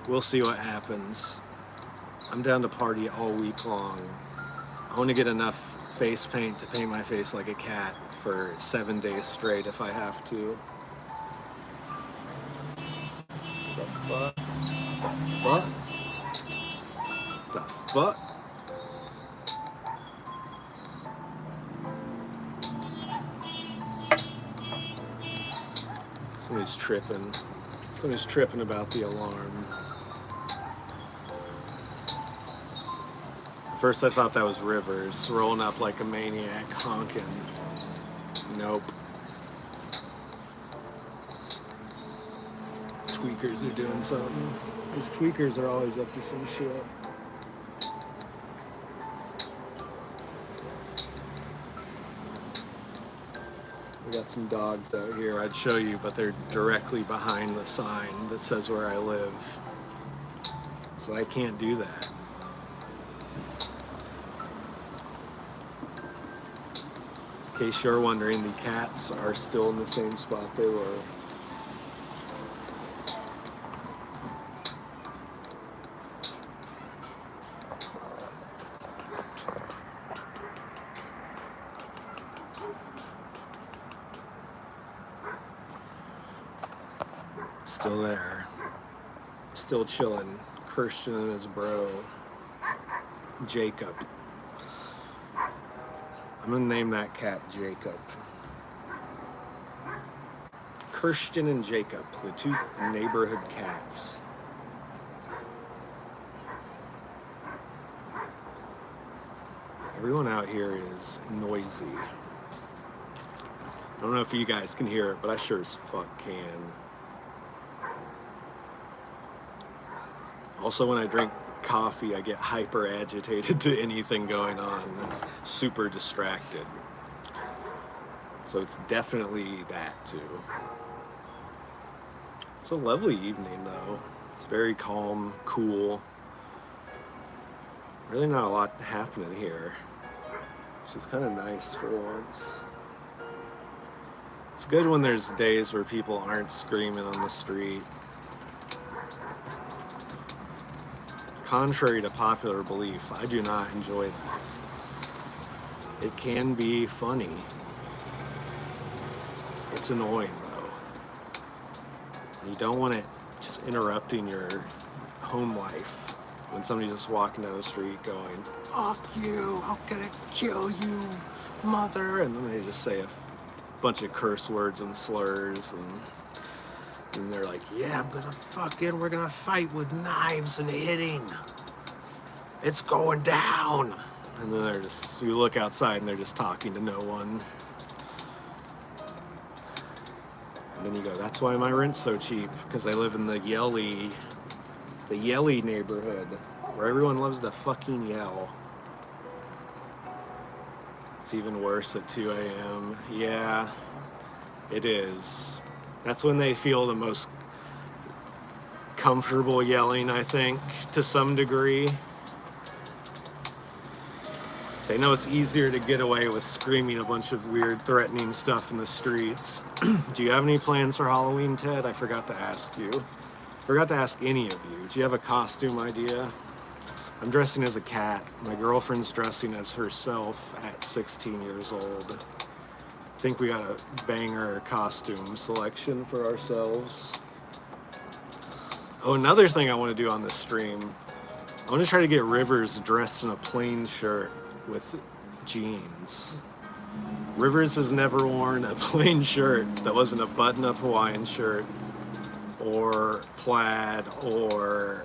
we'll see what happens. I'm down to party all week long. I want to get enough face paint to paint my face like a cat for 7 days straight if I have to. The fuck? The fuck? The fuck? Somebody's tripping. Somebody's tripping about the alarm. At first I thought that was Rivers rolling up like a maniac, honking. Nope. Tweakers are doing something. These tweakers are always up to some shit. We got some dogs out here. I'd show you, but they're directly behind the sign that says where I live. So I can't do that. In case you're wondering, the cats are still in the same spot they were. Still there. Still chilling. Christian and his bro, Jacob. I'm gonna name that cat Jacob. Christian and Jacob, the two neighborhood cats. Everyone out here is noisy. I don't know if you guys can hear it, but I sure as fuck can. Also, when I drink coffee, I get hyper agitated to anything going on, super distracted. So it's definitely that too. It's a lovely evening though. It's very calm, cool. Really not a lot happening here, which is kind of nice for once. It's good when there's days where people aren't screaming on the street. Contrary to popular belief, I do not enjoy that. It can be funny. It's annoying though. You don't want it just interrupting your home life when somebody's just walking down the street going, "Fuck you, I'm gonna kill you, mother," and then they just say a bunch of curse words and slurs, and they're like, "Yeah, we're gonna fight with knives and hitting. It's going down." And then you look outside and they're just talking to no one. And then you go, "That's why my rent's so cheap, because I live in the yelly neighborhood where everyone loves to fucking yell." It's even worse at 2 a.m. Yeah, it is. That's when they feel the most comfortable yelling, I think, to some degree. They know it's easier to get away with screaming a bunch of weird, threatening stuff in the streets. Do you have any plans for Halloween, Ted? I forgot to ask you. Forgot to ask any of you. Do you have a costume idea? I'm dressing as a cat. My girlfriend's dressing as herself at 16 years old. I think we got a banger costume selection for ourselves. Oh, another thing I want to do on this stream, I want to try to get Rivers dressed in a plain shirt with jeans. Rivers has never worn a plain shirt that wasn't a button-up Hawaiian shirt or plaid or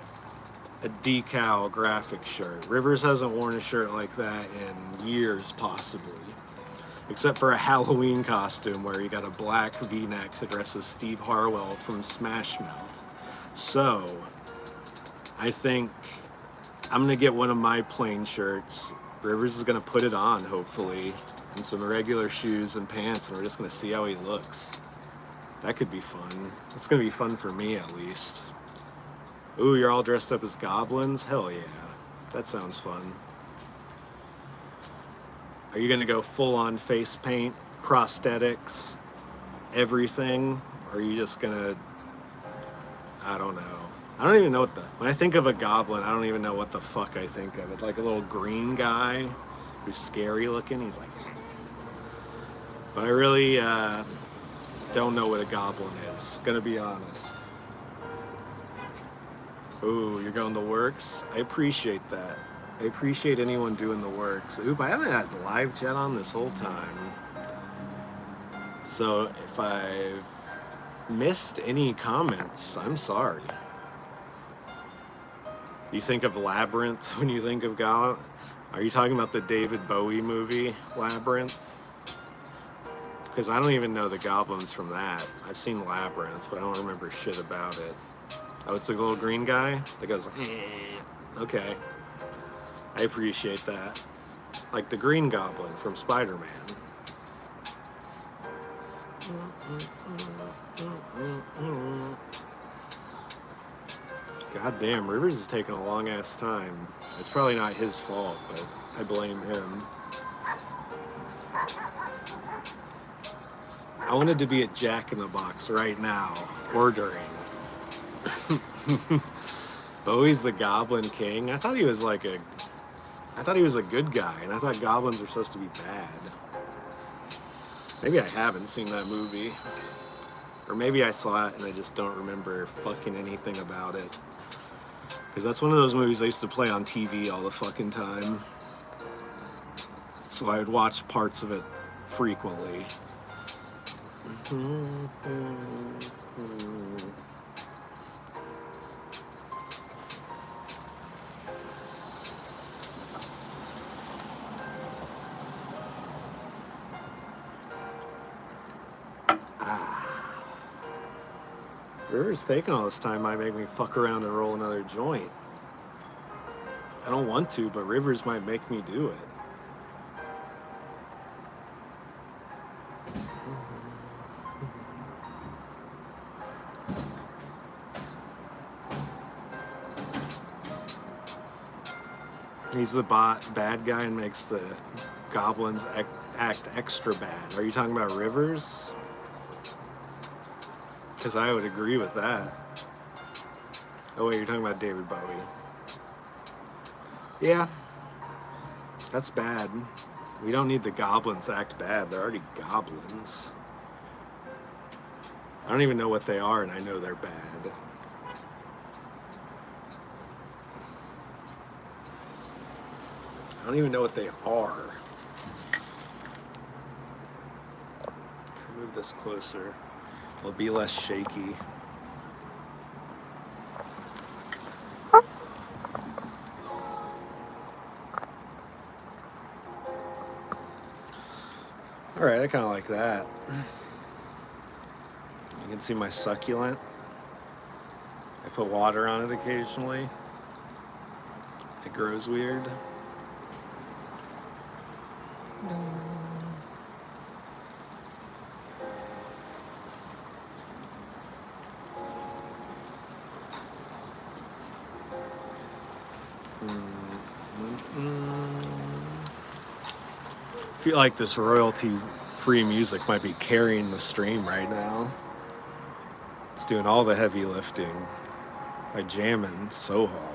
a decal graphic shirt. Rivers hasn't worn a shirt like that in years, possibly. Except for a Halloween costume where he got a black V-neck to dress as Steve Harwell from Smash Mouth. So, I think I'm gonna get one of my plain shirts. Rivers is gonna put it on, hopefully, and some regular shoes and pants, and we're just gonna see how he looks. That could be fun. It's gonna be fun for me, at least. Ooh, you're all dressed up as goblins? Hell yeah. That sounds fun. Are you gonna go full-on face paint, prosthetics, everything? Or are you just gonna... I don't know. I don't even know when I think of a goblin, I don't even know what the fuck I think of it. Like a little green guy who's scary looking. He's like... But I really don't know what a goblin is, gonna be honest. Ooh, you're going the works? I appreciate that. I appreciate anyone doing the works. Oop, I haven't had live chat on this whole time. So if I've missed any comments, I'm sorry. You think of Labyrinth when you think of God? Are you talking about the David Bowie movie, Labyrinth? Because I don't even know the goblins from that. I've seen Labyrinth, but I don't remember shit about it. Oh, it's a little green guy that goes, okay. I appreciate that. Like the Green Goblin from Spider-Man. God damn, Rivers is taking a long ass time. It's probably not his fault, but I blame him. I wanted to be at Jack in the Box right now, ordering. Bowie's the Goblin King. I thought he was a good guy, and I thought goblins were supposed to be bad. Maybe I haven't seen that movie. Or maybe I saw it and I just don't remember fucking anything about it. Because that's one of those movies I used to play on TV all the fucking time. So I would watch parts of it frequently. River's taking all this time might make me fuck around and roll another joint. I don't want to, but Rivers might make me do it. He's the bad guy and makes the goblins act extra bad. Are you talking about Rivers? Because I would agree with that. Oh wait, you're talking about David Bowie. Yeah, that's bad. We don't need the goblins to act bad. They're already goblins. I don't even know what they are, and I know they're bad. I don't even know what they are. Move this closer. It'll be less shaky. All right, I kind of like that. You can see my succulent. I put water on it occasionally. It grows weird. I feel like this royalty-free music might be carrying the stream right now. It's doing all the heavy lifting by jamming so hard.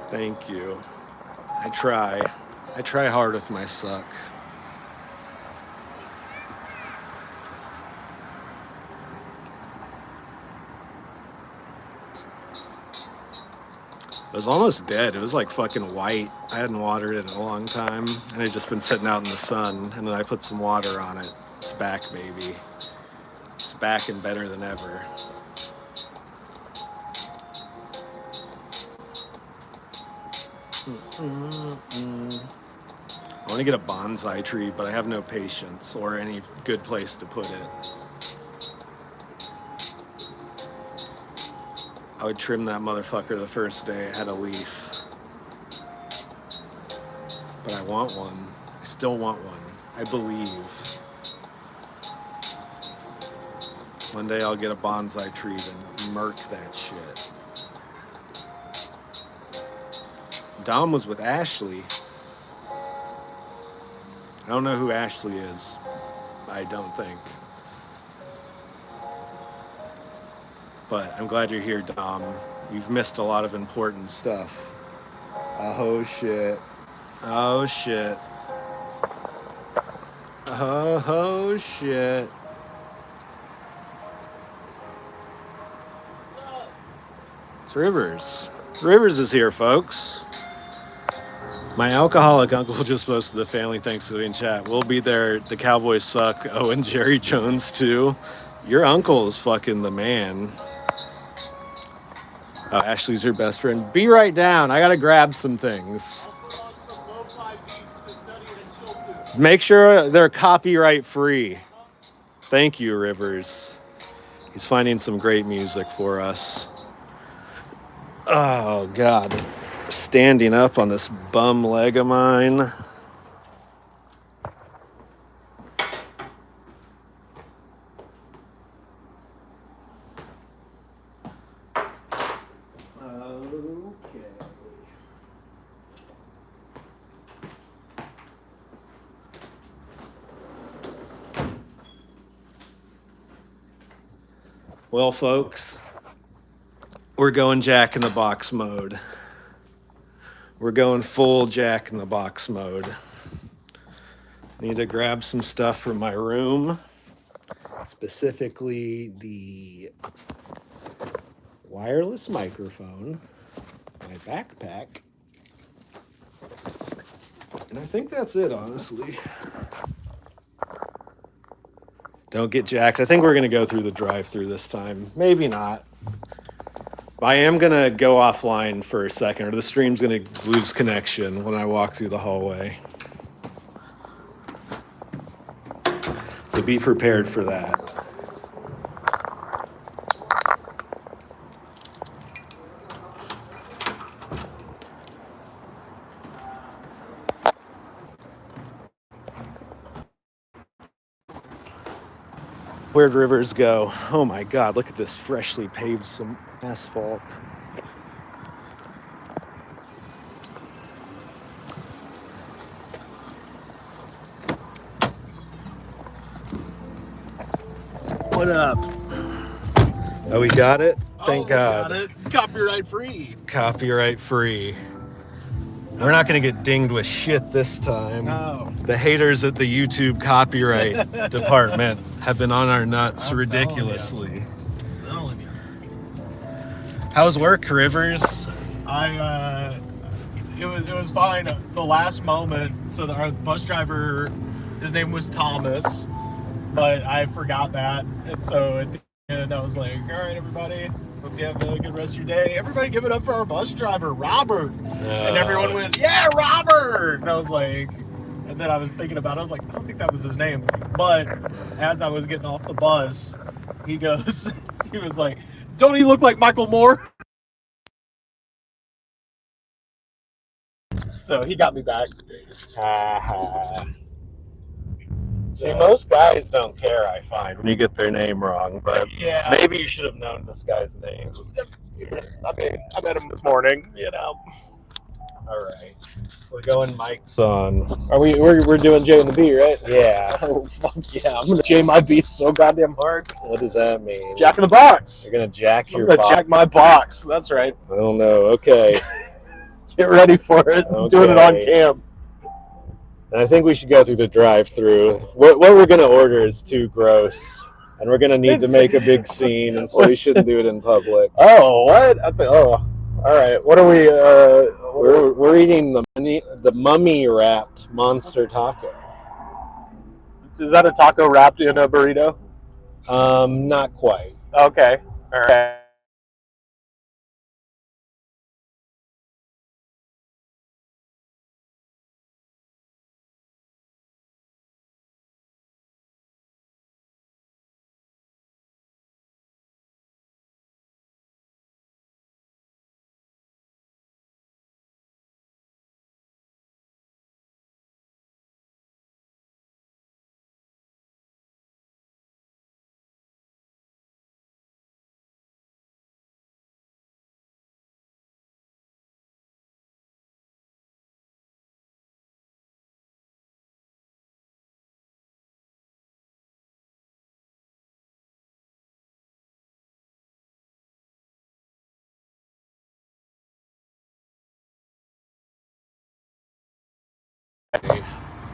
Thank you. I try hard with my suck. It was almost dead. It was like fucking white. I hadn't watered it in a long time, and it had just been sitting out in the sun, and then I put some water on it. It's back, baby. It's back and better than ever. I want to get a bonsai tree, but I have no patience or any good place to put it. I would trim that motherfucker the first day it had a leaf. But I want one. I still want one. I believe. One day I'll get a bonsai tree and murk that shit. Dom was with Ashley. I don't know who Ashley is. I don't think. But I'm glad you're here, Dom. You've missed a lot of important stuff. Oh, shit. Oh, shit. Oh, shit. It's Rivers. Rivers is here, folks. My alcoholic uncle just posted the family Thanksgiving chat. We'll be there. The Cowboys suck. Oh, and Jerry Jones, too. Your uncle is fucking the man. Oh, Ashley's your best friend. Be right down. I gotta grab some things. Make sure they're copyright free. Thank you, Rivers. He's finding some great music for us. Oh, God. Standing up on this bum leg of mine. Well, folks, we're going Jack in the Box mode. We're going full Jack in the Box mode. Need to grab some stuff from my room, specifically the wireless microphone, my backpack, and I think that's it, honestly. Don't get jacked. I think we're going to go through the drive-thru this time. Maybe not. I am going to go offline for a second, or the stream's going to lose connection when I walk through the hallway. So be prepared for that. Where'd Rivers go? Oh my God, look at this freshly paved some asphalt. What up? Oh, we got it? Thank God. Got it. Copyright free. Copyright free. We're not going to get dinged with shit this time. No. The haters at the YouTube copyright department have been on our nuts ridiculously. Telling you. How's work, Rivers? It was fine. The last moment, so our bus driver, his name was Thomas, but I forgot that, and so at the end I was like, all right, everybody, hope you have a good rest of your day. Everybody give it up for our bus driver, Robert. And everyone went, yeah, Robert. And I was like, and then I was thinking about it, I was like, I don't think that was his name. But as I was getting off the bus, he was like, don't he look like Michael Moore? So he got me back. See, most guys don't care, I find, when you get their name wrong, but Yeah. maybe you should have known this guy's name. I mean, I met him this morning, you know. All right. We're going mics on. We're doing J and the B, right? Yeah. Oh, fuck yeah. I'm going to J my B so goddamn hard. What does that mean? Jack in the box. You're going to jack your I'm going to box? jack my box. That's right. I don't know. Okay. Get ready for it. I'm doing it on cam. And I think we should go through the drive-through. What we're going to order is too gross. And we're going to need to make a big scene, and so we shouldn't do it in public. Oh, what? All right. What are we... We're eating the mummy-wrapped monster taco. Is that a taco wrapped in a burrito? Not quite. Okay. All right.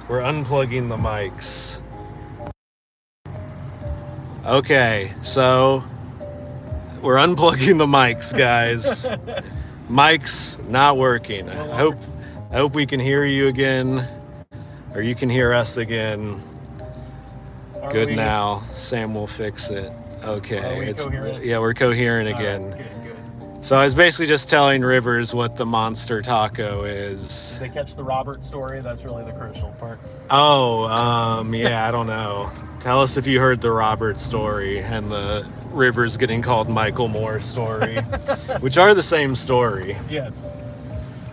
We're unplugging the mics. Okay, so we're unplugging the mics, guys. Mics not working. I hope we can hear you again, or you can hear us again. Good now. Sam will fix it. Okay, coherent? Yeah, we're coherent again. Good. So I was basically just telling Rivers what the monster taco is. Did they catch the Robert story? That's really the crucial part. Oh, yeah, I don't know. Tell us if you heard the Robert story and the Rivers getting called Michael Moore story, which are the same story. Yes.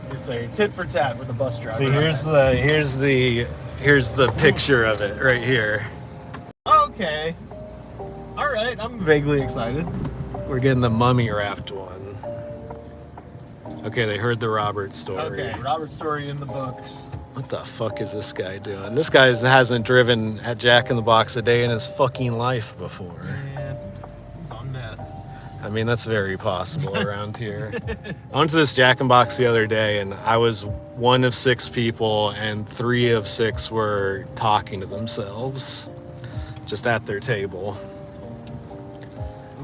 It's a tit for tat with the bus driver. See, here's the picture of it right here. Okay. All right, I'm vaguely excited. We're getting the mummy wrapped one. Okay, they heard the Robert story. Okay, Robert story in the books. What the fuck is this guy doing? This guy hasn't driven at Jack in the Box a day in his fucking life before. Man, he's on meth. I mean, that's very possible around here. I went to this Jack in the Box the other day, and I was one of 6 people, and 3 of 6 were talking to themselves, just at their table.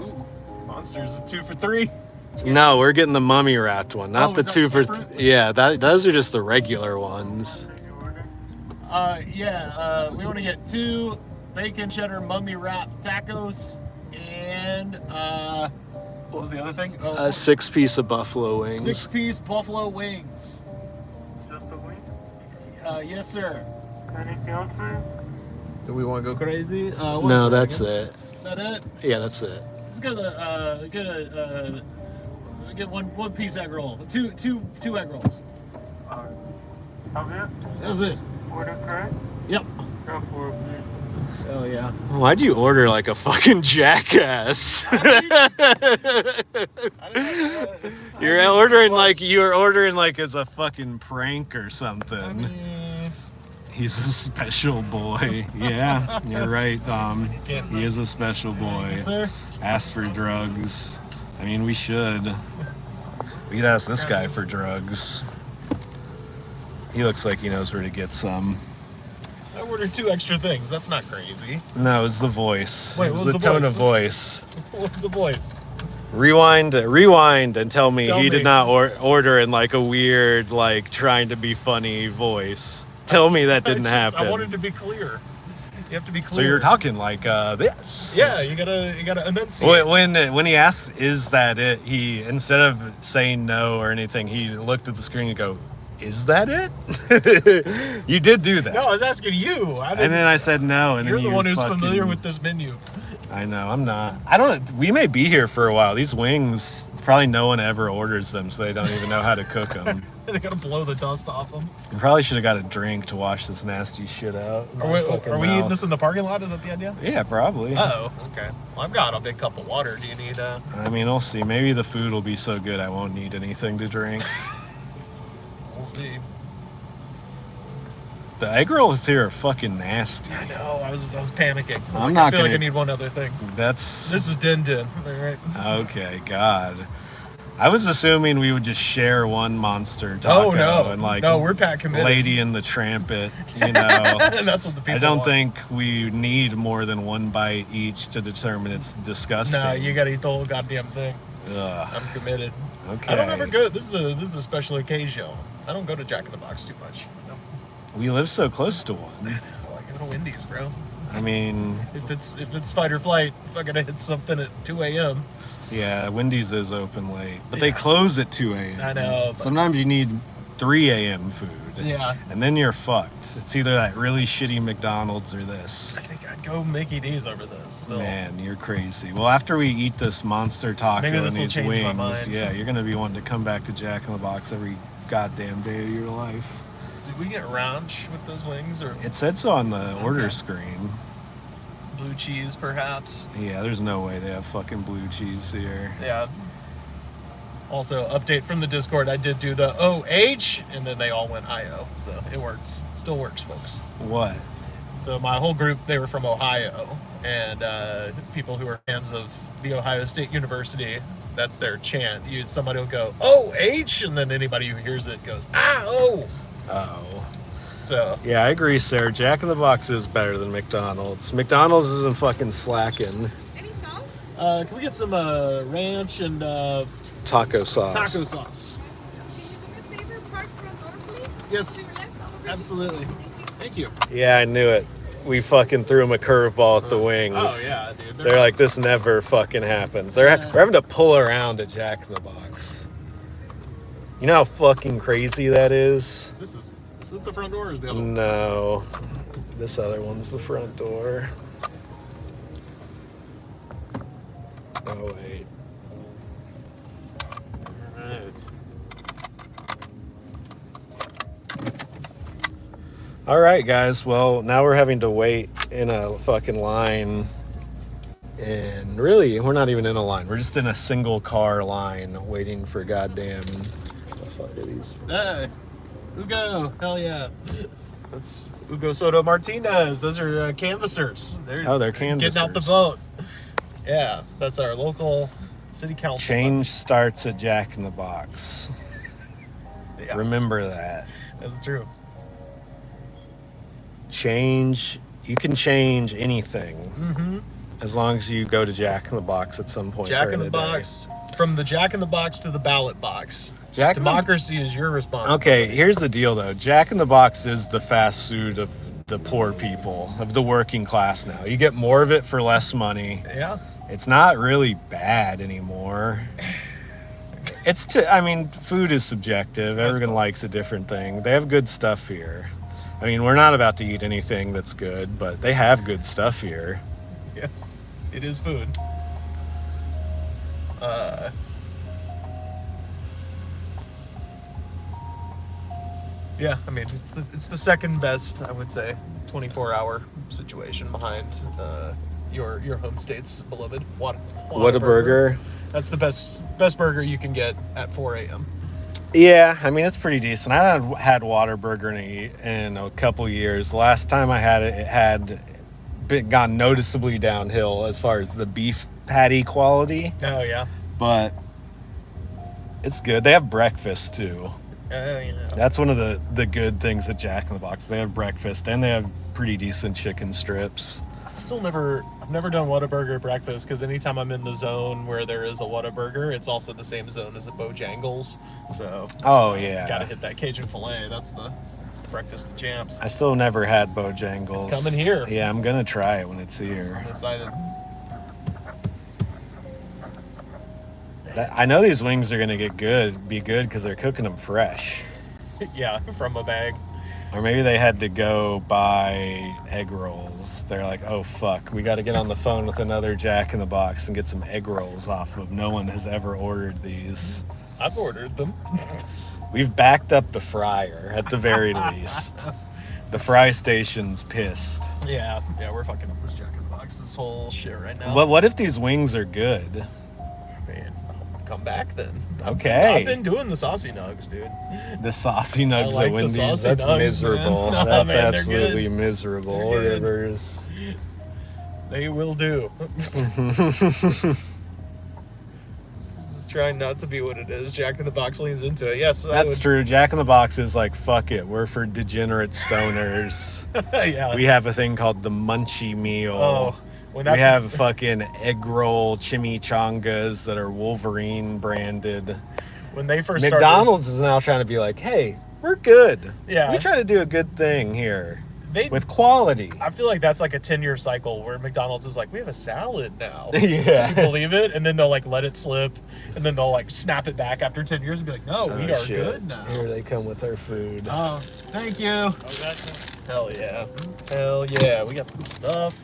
Ooh, Monsters 2 for 3. No, we're getting the mummy wrapped one, not the 2 for... Yeah, those are just the regular ones. We want to get 2 bacon cheddar mummy wrapped tacos and what was the other thing? A 6-piece of buffalo wings. 6-piece buffalo wings. Just a wing? Yes, sir. Anything else for you? Do we want to go crazy? No, that's it. Is that it? Yeah, that's it. Let's get get one piece egg roll. Two egg rolls. That's it. Order correct? Yep. Go for it, please. Oh yeah. Why'd you order like a fucking jackass? You're ordering like it's a fucking prank or something. He's a special boy. Yeah, you're right, he is a special boy. Sir? Ask for drugs. I mean, we should. We could ask this guy for drugs. He looks like he knows where to get some. I ordered 2 extra things. That's not crazy. No, it's the voice. Wait, it was what was the the tone voice? of voice. What's the voice? Rewind and tell me he did not order in like a weird, like trying to be funny voice. Tell me that didn't happen. I wanted to be clear. You have to be clear. So you're talking like this. Yeah, you gotta enunciate. When he asks, "Is that it?" He, instead of saying no or anything, he looked at the screen and go, "Is that it?" You did do that. No, I was asking you. And then I said no, and you're then the you one who's fucking- familiar with this menu. I know, I'm not. We may be here for a while. These wings, probably no one ever orders them, so they don't even know how to cook them. They gotta blow the dust off them. You probably should have got a drink to wash this nasty shit out. Are we eating this in the parking lot? Is that the idea? Yeah, probably. Oh, okay. Well, I've got a big cup of water. Do you need I mean, we'll see. Maybe the food will be so good I won't need anything to drink. We'll see. The egg rolls here are fucking nasty. I know. I was panicking. I feel like I need one other thing. That's... This is Din Din. All right. Okay, God. I was assuming we would just share one monster taco. Oh, no. And like, no, we're Pat committed. Lady in the Trampet, you know. And that's what the people I don't want. think we need more than one bite each to determine it's disgusting. No, you gotta eat the whole goddamn thing. Ugh. I'm committed. Okay. I don't ever go. This is a special occasion. I don't go to Jack in the Box too much. No. We live so close to one. I go to Wendy's, bro. I mean, If it's fight or flight, if I gotta hit something at 2 a.m. yeah, Wendy's is open late, but they close at 2 a.m. I know. But Sometimes you need 3 a.m. food. yeah. And then you're fucked. It's either that really shitty McDonald's or this. I think I'd go Mickey D's over this. Still. Man, you're crazy. Well, after we eat this monster taco Maybe and this will these change my wings, mind. yeah, you're gonna be wanting to come back to Jack in the Box every goddamn day of your life. Did we get ranch with those wings or It said so on the order Okay. screen. blue cheese, perhaps? Yeah, there's no way they have fucking blue cheese here. Yeah. Also, update from the Discord. I did do the OH, and then they all went IO. So it works. Still works, folks. What? So my whole group, they were from Ohio, and people who are fans of the Ohio State University, that's their chant. Somebody will go OH, and then anybody who hears it goes oh. Oh. So Yeah, I agree, Sarah. Jack in the Box is better than McDonald's. McDonald's isn't fucking slacking. Any sauce? can we get some ranch and Taco sauce. taco sauce? Yes. Your favorite part front door, please? Yes. To your left, over. Absolutely. Thank you. Yeah, I knew it. We fucking threw him a curveball at the wings. Oh yeah, dude. They're like, this never fucking happens. We're having to pull around at Jack in the Box. You know how fucking crazy that is? Is this the front door or is the other one? No. This other one's the front door. Oh, wait. Alright. All right, guys. Well, now we're having to wait in a fucking line. And really, we're not even in a line. We're just in a single car line waiting for goddamn... What the fuck are these? Hey, Hugo, hell yeah. That's Hugo Soto Martinez. Those are canvassers. They're canvassers. getting out the vote. Yeah, that's our local city council. Change starts at Jack in the Box. Yeah, Remember that. that's true. Change. You can change anything Mm-hmm. as long as you go to Jack in the Box at some point. Jack during in the day. Box. From the Jack in the Box to the ballot box. Jack in the- Democracy is your responsibility. Okay, here's the deal though. Jack in the Box is the fast food of the poor people, of the working class now. You get more of it for less money. Yeah. It's not really bad anymore. I mean, food is subjective. Everyone likes a different thing. They have good stuff here. I mean, we're not about to eat anything that's good, but they have good stuff here. Yes, it is food. Yeah, I mean it's the second best, I would say, 24-hour situation behind your home state's beloved Whataburger. That's the best burger you can get at 4 a.m. Yeah, I mean, it's pretty decent. I haven't had Whataburger in a couple years. Last time I had it, it had gone noticeably downhill as far as the beef patty quality. Oh yeah. But it's good. They have breakfast too. Oh yeah. That's one of the good things at Jack in the Box. They have breakfast and they have pretty decent chicken strips. I've never done Whataburger breakfast because anytime I'm in the zone where there is a Whataburger, it's also the same zone as a Bojangles. So Oh yeah. gotta hit that Cajun filet. That's the breakfast of champs. I still never had Bojangles. It's coming here. Yeah, I'm gonna try it when it's here. I'm excited. I know these wings are gonna be good because they're cooking them fresh. Yeah, from a bag. Or maybe they had to go buy egg rolls. They're like, oh fuck, we got to get on the phone with another Jack in the Box and get some egg rolls off of. No one has ever ordered these. I've ordered them. We've backed up the fryer at the very least. The fry station's pissed. Yeah, we're fucking up this Jack in the Box, this whole shit right now. But what if these wings are good? Man, come back then. Okay. I've been doing the saucy nugs, dude. The saucy nugs like at the Wendy's, saucy that's nugs, miserable. man. No, That's man, they're absolutely good. miserable, They're good. Rivers. They will do. Just trying not to be what it is. Jack in the Box leans into it. Yes, That's true. Jack in the Box is like, fuck it. We're for degenerate stoners. Yeah. We have a thing called the Munchie Meal. Oh, when We have fucking egg roll chimichangas that are Wolverine branded. when they first McDonald's is now trying to be like, hey, we're good. Yeah. We try to do a good thing here started, with quality. I feel like that's like a 10-year cycle where McDonald's is like, we have a salad now. Yeah. Can you believe it? And then they'll like let it slip, and then they'll like snap it back after 10 years and be like, no, we are shit. good now. Here they come with our food. Oh, thank you. Hell yeah. Hell yeah. We got the stuff.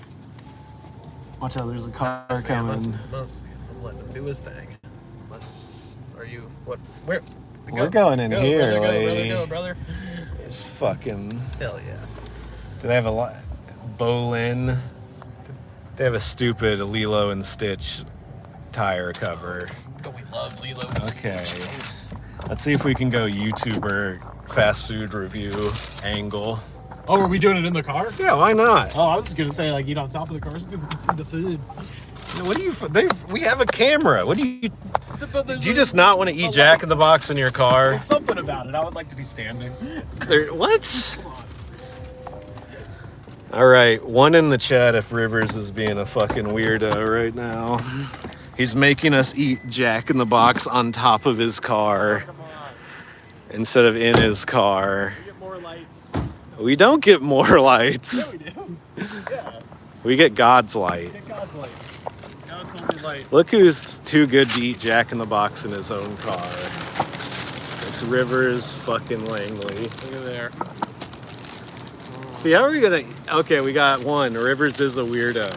Watch out, there's a car I'm coming. letting him do his thing. Are you, what, where? We're going in here, lady. Go, brother. There's fucking... Hell yeah. Do they have a lot? Bolin. They have a stupid Lilo and Stitch tire cover. We love Lilo. Okay. Let's see if we can go YouTuber fast food review angle. Oh, are we doing it in the car? Yeah, why not? Oh, I was just gonna say like eat on top of the car so people can see the food. What do you? We have a camera. What do you? But Do you just not want to eat Jack in the Box in your car? There's something about it. I would like to be standing. What? Come on. All right, one in the chat if Rivers is being a fucking weirdo right now. He's making us eat Jack in the Box on top of his car Come on. instead of in his car. We get more lights. We don't get more lights. Yeah, we do. Yeah. We get God's light. Get God's light. God's holy light. Look who's too good to eat Jack in the Box in his own car. It's Rivers fucking Langley. Look at there. See, how are we gonna... Okay, we got one. Rivers is a weirdo.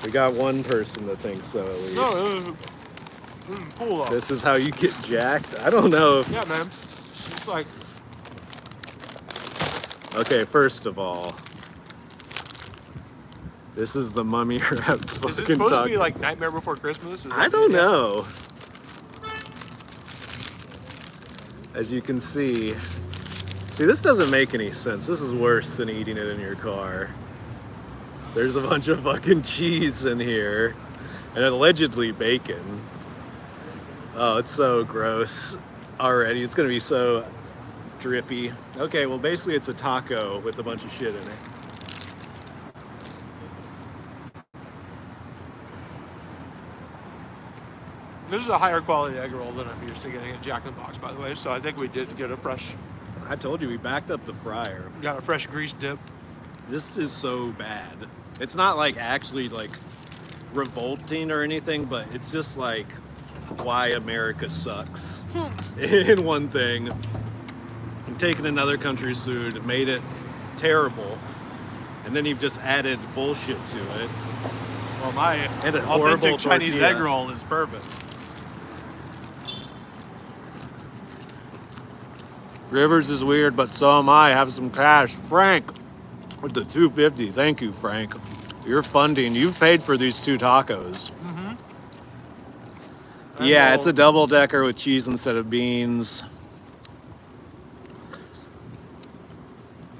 We got one person that thinks so, at least. No, this is cool though. This is how you get jacked? I don't know if... Yeah, man. It's like, Okay, first of all, this is the mummy wrap is it fucking supposed to taco. be like Nightmare Before Christmas? Is I that- don't know. As you can see, this doesn't make any sense. This is worse than eating it in your car. There's a bunch of fucking cheese in here and allegedly bacon. Oh, it's so gross already. It's gonna be so drippy. Okay, well basically it's a taco with a bunch of shit in it. This is a higher quality egg roll than I'm used to getting at Jack in the Box, by the way. So I think we did get a fresh, I told you we backed up the fryer. got a fresh grease dip. This is so bad. It's not like actually like revolting or anything, but it's just like why America sucks in one thing. taken another country's food, made it terrible, and then you've just added bullshit to it. Well, my And a horrible authentic Chinese tortilla. egg roll is perfect. Rivers is weird, but so am I. Have some cash. Frank with the $2.50. Thank you, Frank. You're funding. You've paid for these 2 tacos. Yeah, it's a double decker with cheese instead of beans.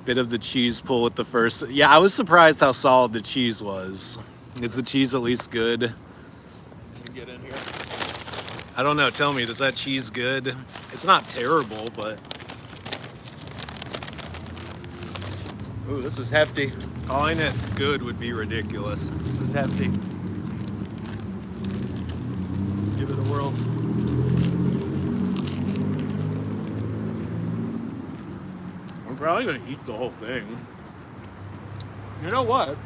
Bit of the cheese pull with the first. Yeah, I was surprised how solid the cheese was. Is the cheese at least good? Get in here. I don't know. Tell me, is that cheese good? It's not terrible, but. Ooh, this is hefty. Calling it good would be ridiculous. This is hefty. Let's give it a whirl. I'm probably gonna eat the whole thing. You know what?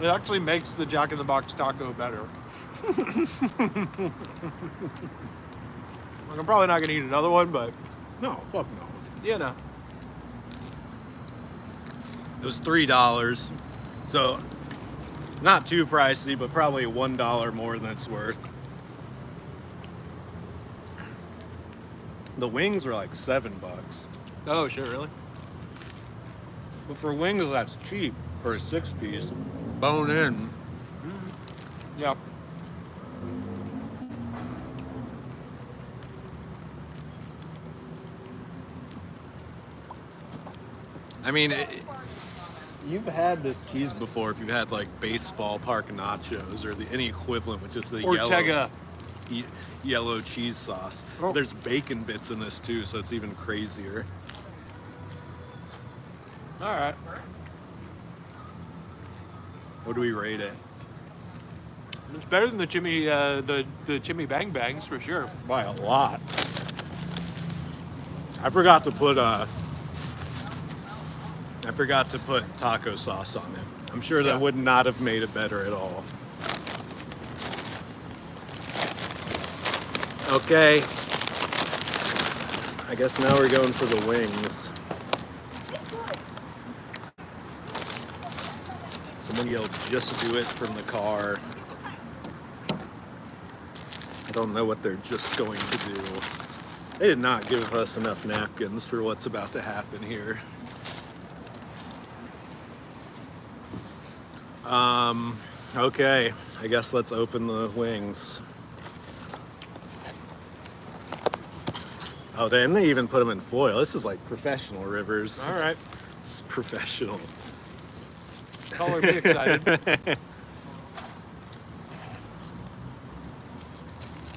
It actually makes the Jack in the Box taco better. I'm probably not gonna eat another one, but No, fuck no. you know. It was $3, so not too pricey, but probably $1 more than it's worth. The wings were like $7. Oh shit, really? But for wings, that's cheap for a 6-piece. Bone in. Yeah. I mean, you've had this cheese before if you've had like baseball park nachos or any equivalent, which is the Ortega. yellow cheese sauce. Oh. There's bacon bits in this too, so it's even crazier. All right. What do we rate it? It's better than the chimmy, the chimmy bang bangs for sure. By a lot. I forgot to put taco sauce on it. I'm sure that Yeah. would not have made it better at all. Okay. I guess now we're going for the wings. Someone yelled, "Just do it" from the car. I don't know what they're just going to do. They did not give us enough napkins for what's about to happen here. Okay, I guess let's open the wings. Oh, and they even put them in foil. This is like professional, Rivers. All right. This is professional. Color me excited.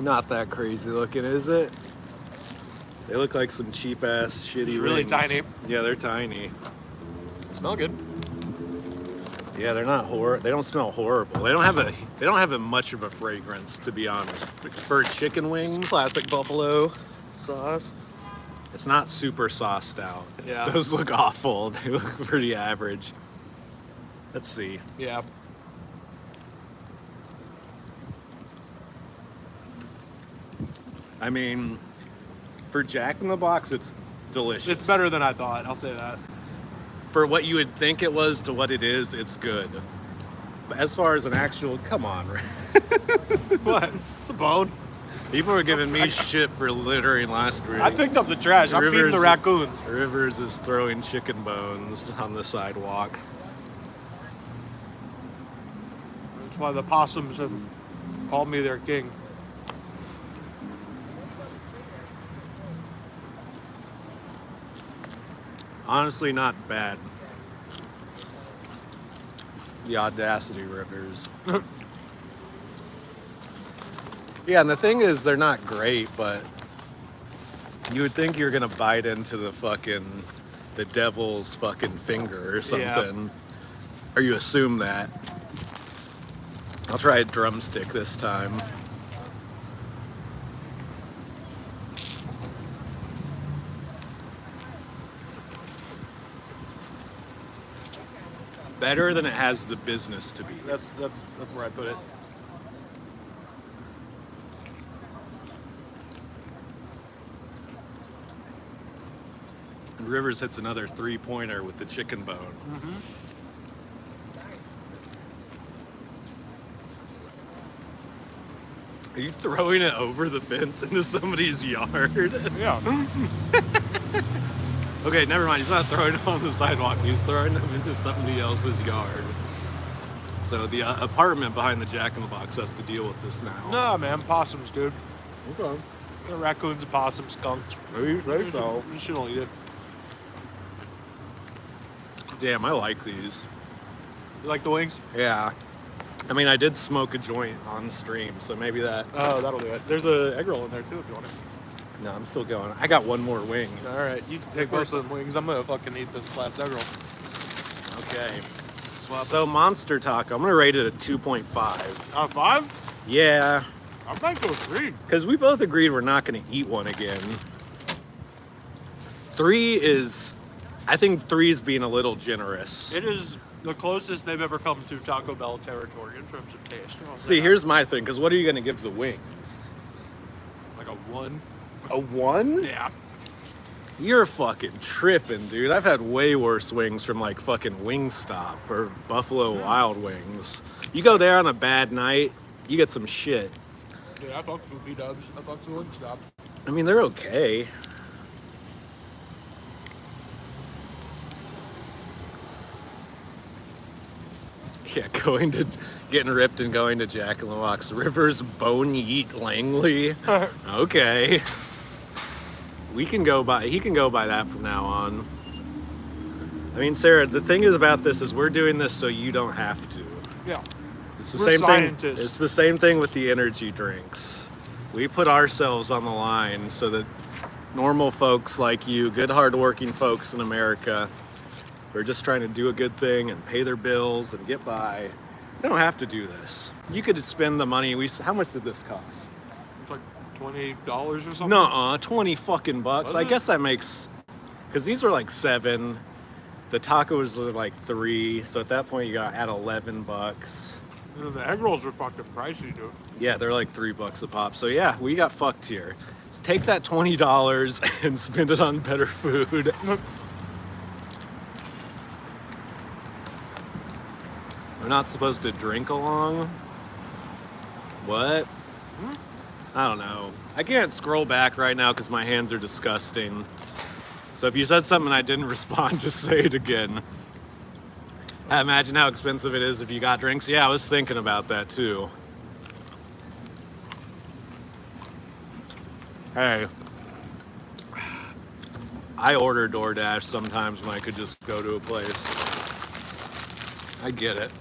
Not that crazy looking, is it? They look like some cheap ass shitty Really rings. tiny. Yeah, they're tiny. Smell good. Yeah, they're not they don't smell horrible. They don't have a much of a fragrance, to be honest. For chicken wings, Classic buffalo sauce. it's not super sauced out. Yeah. Those look awful. They look pretty average. Let's see. Yeah. I mean, for Jack in the Box, it's delicious. It's better than I thought. I'll say that. For what you would think it was to what it is, it's good. But as far as an actual, come on, Ray. What? It's a bone. People were giving me shit for littering last week. I picked up the trash. I'm feeding the Rivers- raccoons. Rivers is throwing chicken bones on the sidewalk. That's why the possums have called me their king. Honestly, not bad. The audacity, Rivers. Yeah, and the thing is, they're not great, but you would think you're gonna bite into the devil's fucking finger or something. Or you assume that. I'll try a drumstick this time. Better than it has the business to be. That's where I put it. And Rivers hits another 3-pointer with the chicken bone. Are you throwing it over the fence into somebody's yard? Yeah. Okay, never mind. He's not throwing them on the sidewalk. He's throwing them into somebody else's yard. So the apartment behind the Jack in the Box has to deal with this now. Nah, man, possums, dude. Okay. The raccoons and possums, skunks. You say so. You shouldn't eat it. Damn, I like these. You like the wings? Yeah. I mean, I did smoke a joint on stream, so maybe that... Oh, that'll do it. There's a egg roll in there too if you want it. No, I'm still going. I got one more wing. All right, you can take most of the wings. I'm gonna fucking eat this last egg roll. Okay. Swap. So Monster Taco, I'm gonna rate it a 2.5. Out of 5? Yeah, I might go 3. because we both agreed we're not gonna eat one again. 3 is, I think 3 is being a little generous. It is the closest they've ever come to Taco Bell territory in terms of taste. I'll say See, that. here's my thing, because what are you gonna give the wings? like a 1. A 1? Yeah. You're fucking tripping, dude. I've had way worse wings from like fucking Wingstop or Buffalo Wild Wings. You go there on a bad night, you get some shit. Yeah, I fucked with B-dubs. I fucked with Wingstop. I mean, they're okay. Yeah, getting ripped and going to Jack in the Box. Rivers Bone Yeet Langley. Okay. He can go by that from now on. I mean, Sarah, the thing is about this is we're doing this so you don't have to. Yeah. It's the We're same scientists. thing. It's the same thing with the energy drinks. We put ourselves on the line so that normal folks like you, good hardworking folks in America, who are just trying to do a good thing and pay their bills and get by, they don't have to do this. You could spend the money. How much did this cost? It's like $20 or something. Nuh-uh, 20 fucking bucks. Was I it? guess that makes, because these were like 7. The tacos were like 3. So at that point you got at 11 bucks. And then the egg rolls are fucking pricey, dude. Yeah, they're like $3 a pop. So yeah, we got fucked here. Let's take that $20 and spend it on better food. We're not supposed to drink along? What? I don't know. I can't scroll back right now because my hands are disgusting. So if you said something and I didn't respond, just say it again. Imagine how expensive it is if you got drinks. Yeah, I was thinking about that too. Hey, I order DoorDash sometimes when I could just go to a place. I get it.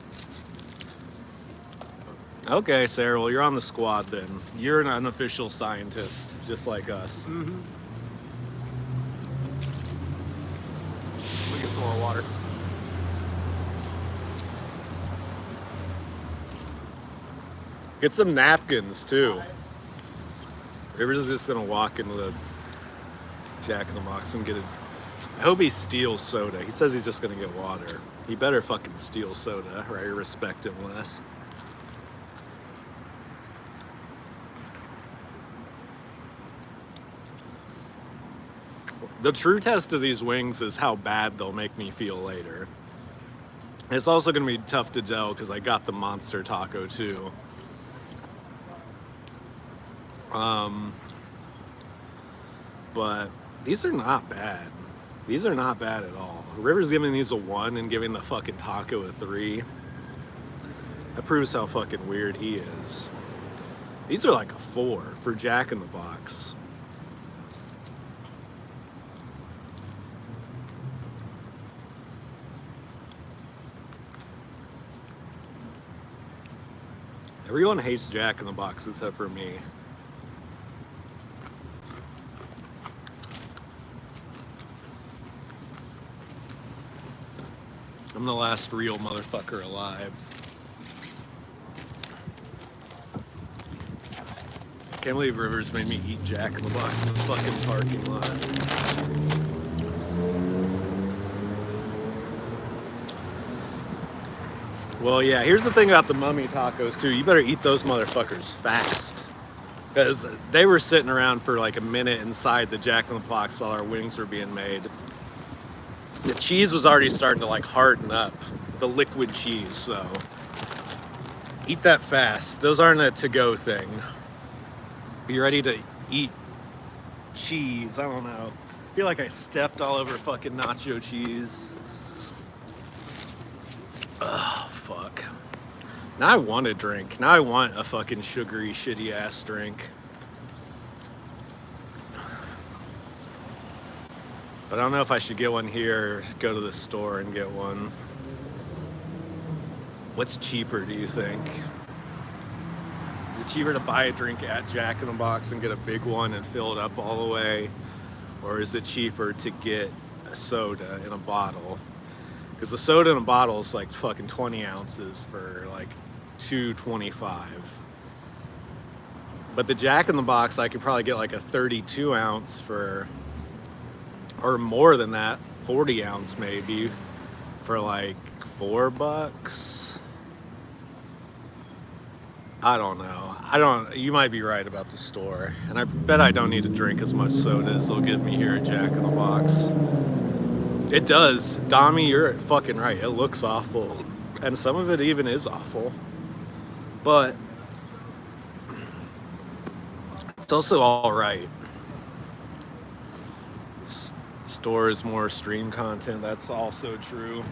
Okay, Sarah, well, you're on the squad then. You're an unofficial scientist, just like us. Let me get some more water. Get some napkins, too. Rivers is just gonna walk into the Jack in the Box and get it. I hope he steals soda. He says he's just gonna get water. He better fucking steal soda, or I respect him less. The true test of these wings is how bad they'll make me feel later. It's also gonna be tough to tell because I got the monster taco too. But these are not bad. These are not bad at all. River's giving these a 1 and giving the fucking taco a 3. That proves how fucking weird he is. These are like a 4 for Jack in the Box. Everyone hates Jack in the Box except for me. I'm the last real motherfucker alive. Can't believe Rivers made me eat Jack in the Box in the fucking parking lot. Well, yeah, here's the thing about the mummy tacos too. You better eat those motherfuckers fast. Because they were sitting around for like a minute inside the Jack in the Box while our wings were being made. The cheese was already starting to like harden up, the liquid cheese, so eat that fast. Those aren't a to-go thing. Be ready to eat cheese. I don't know. I feel like I stepped all over fucking nacho cheese. Oh, fuck. Now I want a drink. Now I want a fucking sugary, shitty ass drink. But I don't know if I should get one here or go to the store and get one. What's cheaper, do you think? Is it cheaper to buy a drink at Jack in the Box and get a big one and fill it up all the way? Or is it cheaper to get a soda in a bottle? Because the soda in a bottle is like fucking 20 ounces for like $2.25. But the Jack in the Box, I could probably get like a 32 ounce for, or more than that, 40 ounce maybe, for like $4. I don't know. You might be right about the store. And I bet I don't need to drink as much soda as they'll give me here at Jack in the Box. It does. Dami, you're fucking right. It looks awful. And some of it even is awful. But it's also all right. Store is more stream content. That's also true.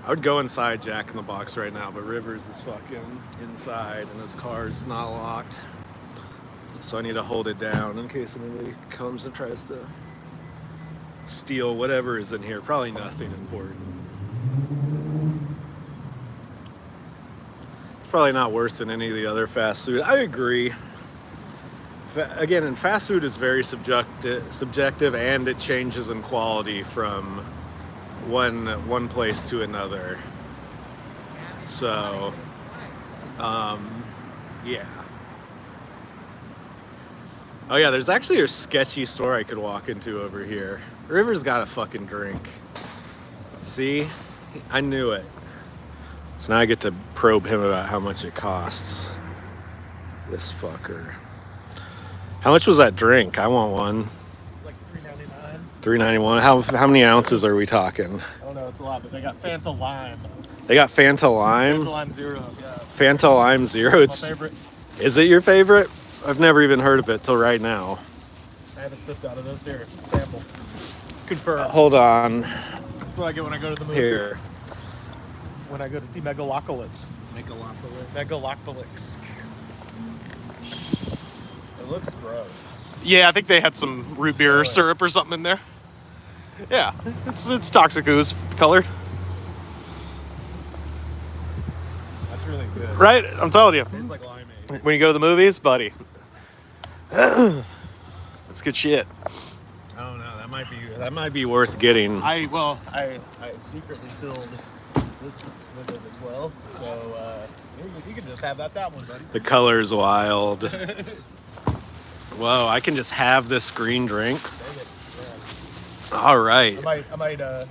I would go inside Jack in the Box right now, but Rivers is fucking inside and his car's not locked. So I need to hold it down in case anybody comes and tries to steal whatever is in here. Probably nothing important. It's probably not worse than any of the other fast food. I agree. Again, and fast food is very subjective, and it changes in quality from one place to another. So, yeah. Oh yeah, there's actually a sketchy store I could walk into over here. River's got a fucking drink. See? I knew it. So now I get to probe him about how much it costs. This fucker. How much was that drink? I want one. Like $3.99. $3.91. How many ounces are we talking? I don't know, it's a lot, but they got Fanta Lime. They got Fanta Lime? Fanta Lime Zero, yeah. Fanta Lime Zero? It's my favorite. Is it your favorite? I've never even heard of it till right now. I haven't sipped out of this. Here, sample. Confirm. Hold on. That's what I get when I go to the movies. Here. When I go to see Megalopolis. Megalopolis. It looks gross. Yeah, I think they had some root beer syrup or something in there. Yeah, it's toxic ooze colored. That's really good. Right? I'm telling you. Tastes like limeade. When you go to the movies, buddy. That's good shit. Oh no, that might be worth getting. I secretly filled this with it as well. So you can just have that one, buddy. The color's wild. Whoa, I can just have this green drink. All right. I might get a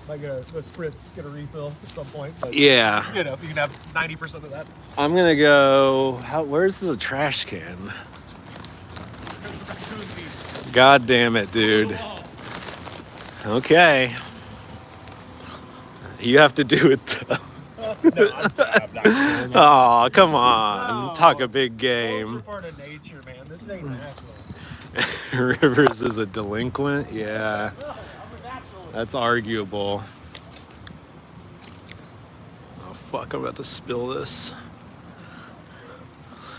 spritz, get a refill at some point. But, Yeah. you can have 90% of that. I'm gonna go. Where's the trash can? God damn it, dude. Okay. You have to do it though. No, I'm not. Oh, come on. No. Talk a big game. It's part of nature, man. This ain't natural. Rivers is a delinquent? Yeah. No, I'm a naturalist. That's arguable. Oh, fuck. I'm about to spill this.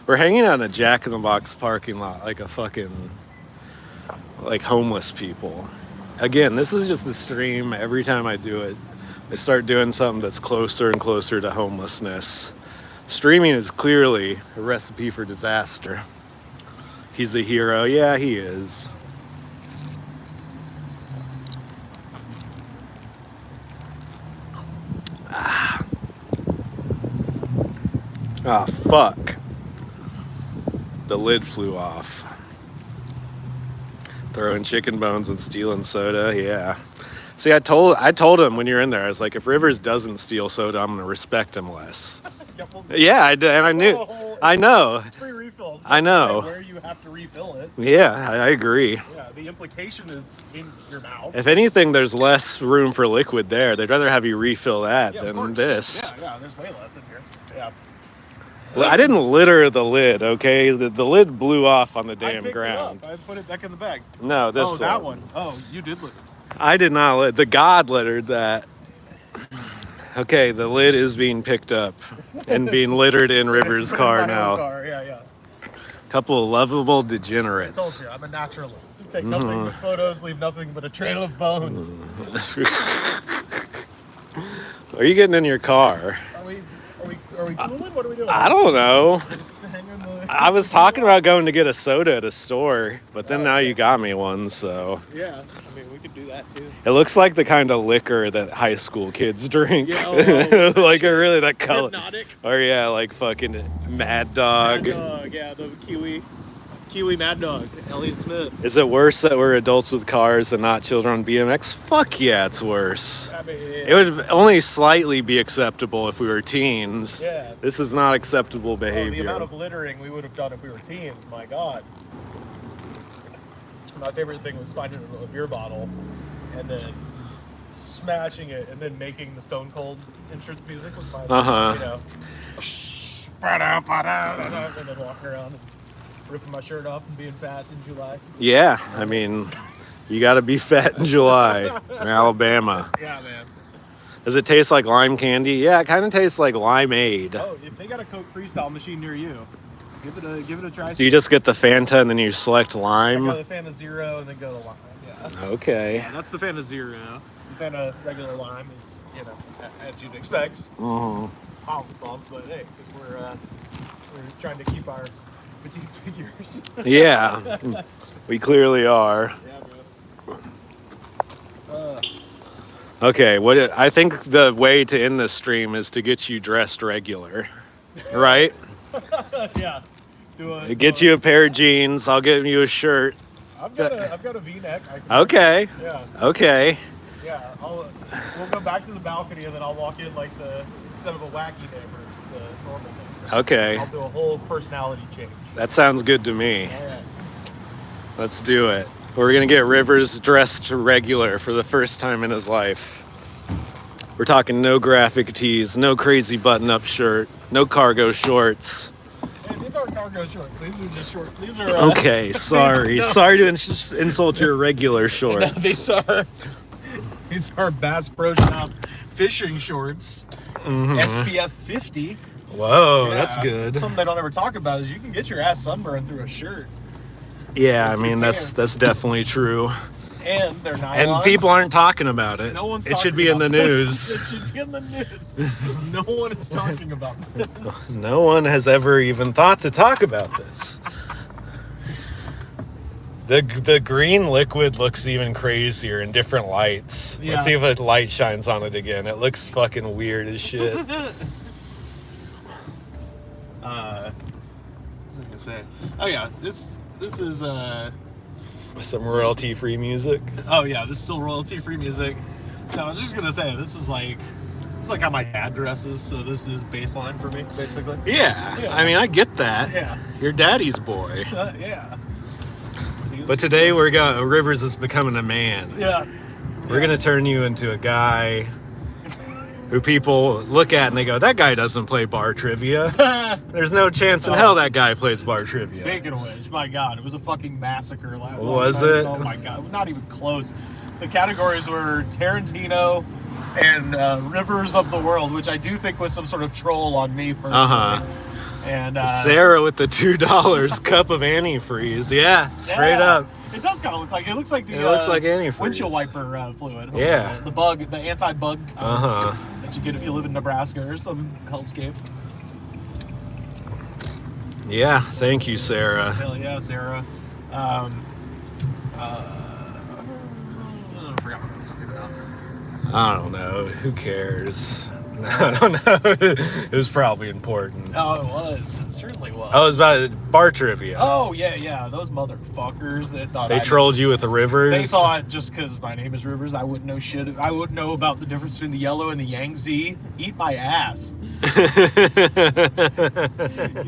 We're hanging out in a Jack in the Box parking lot like a fucking, like homeless people. Again, this is just a stream. Every time I do it, I start doing something that's closer and closer to homelessness. Streaming is clearly a recipe for disaster. He's a hero. Yeah, he is. Ah, fuck. The lid flew off. Throwing chicken bones and stealing soda, yeah. See, I told him when you're in there, I was like, if Rivers doesn't steal soda, I'm gonna respect him less. Yeah, I did, and I knew. I know. It's free refills. I know. Where you have to refill it. Yeah, I agree. Yeah, The implication is in your mouth. If anything, there's less room for liquid there. They'd rather have you refill that Yeah, of than course. this. Yeah, there's way less in here. Yeah. Well, I didn't litter the lid, okay? The lid blew off on the I damn picked ground. it up. I put it back in the bag. No, this Oh, that one. Oh, you did look. I did not let the god littered that. Okay, the lid is being picked up and being littered in River's car My now. own car. Yeah. Couple of lovable I told degenerates. you, I'm a naturalist. Take nothing but photos, leave nothing but a trail of bones. Are you getting in your car? Are we cooling? What are we doing? I don't know. Just hanging the... I was talking about going to get a soda at a store, but then now you got me one, so. Yeah, I mean, we could do that too. It looks like the kind of liquor that high school kids drink. Yeah, like really that color. Hypnotic. Or yeah, like fucking Mad Dog. Mad Dog, yeah, the Kiwi Mad Dog, Elliott Smith. Is it worse that we're adults with cars and not children on BMX? Fuck yeah, it's worse. I mean, It would only slightly be acceptable if we were teens. Yeah. This is not acceptable Oh, the behavior. amount of littering we would have done if we were teens, my God. My favorite thing was finding a beer bottle and then smashing it and then making the Stone Cold entrance music with my, you know, and then walking around and ripping my shirt off and being fat in July. Yeah, I mean, you gotta be fat in July in Alabama. Yeah, man. Does it taste like lime candy? Yeah, it kind of tastes like limeade. Oh, if they got a Coke Freestyle machine near you, give it a try. So you just get the Fanta and then you select I lime? go the Fanta Zero and then go to lime. Yeah. Okay. Yeah, that's the Fanta Zero. The Fanta regular lime is, you know, as you'd expect. Mhm. Miles above, but hey, if we're trying to keep our petite figures. Yeah, we clearly are. Yeah, bro. Okay, I think the way to end this stream is to get you dressed regular, right? Yeah. Get you a pair of jeans. I'll get you a shirt. I've got a V-neck. Okay. Yeah. Okay. Yeah. We'll go back to the balcony and then I'll walk in like instead of a wacky neighbor, it's the normal neighbor. Okay. I'll do a whole personality change. That sounds good to me. All right. Let's do it. We're gonna get Rivers dressed regular for the first time in his life. We're talking no graphic tees, no crazy button-up shirt, no cargo shorts. Hey, these aren't cargo shorts. These are just short. These are Okay, sorry. No. Sorry to insult your regular shorts. No, these are Bass Pro Shop fishing shorts. SPF 50. Whoa, Yeah, that's good. Something they don't ever talk about is you can get your ass sunburned through a shirt. Yeah, I mean Pants. that's definitely true. And they're nylon. And people aren't talking about it. No one's It should talking be in the about this. news. It should be in the news. No one is talking about this. No one has ever even thought to talk about this. The green liquid looks even crazier in different lights. Yeah. Let's see if a light shines on it again. It looks fucking weird as shit. What was I gonna say? Oh yeah, this is Some royalty-free music. oh yeah, this is still royalty-free music. No, I was just gonna say this is like how my dad dresses, so this is baseline for me, basically. Yeah, Yeah. I mean, I get that. Yeah. You're daddy's boy. Yeah. But today Rivers is becoming a man. Yeah. We're gonna turn you into a guy who people look at and they go, that guy doesn't play bar trivia. There's no chance in hell that guy plays bar trivia. Speaking of which, my God, it was a fucking massacre last Was night. it? Oh my God, not even close. The categories were Tarantino and Rivers of the World, which I do think was some sort of troll on me personally. Uh-huh. And Sarah with the $2 cup of antifreeze. Yeah, straight yeah, up. It does kind of look like it looks like the It looks like antifreeze. windshield wiper fluid. Yeah. The anti-bug Uh-huh. that you get if you live in Nebraska or some hellscape. Yeah, thank you, Sarah. Hell yeah, Sarah. I forgot what I was talking about. I don't know. Who cares? I don't know. It was probably important. Oh, it was. It certainly was. Oh, it was about bar trivia. Oh, yeah. Those motherfuckers that thought They trolled you with the Rivers. They thought just because my name is Rivers, I wouldn't know shit. I wouldn't know about the difference between the yellow and the Yangtze. Eat my ass. You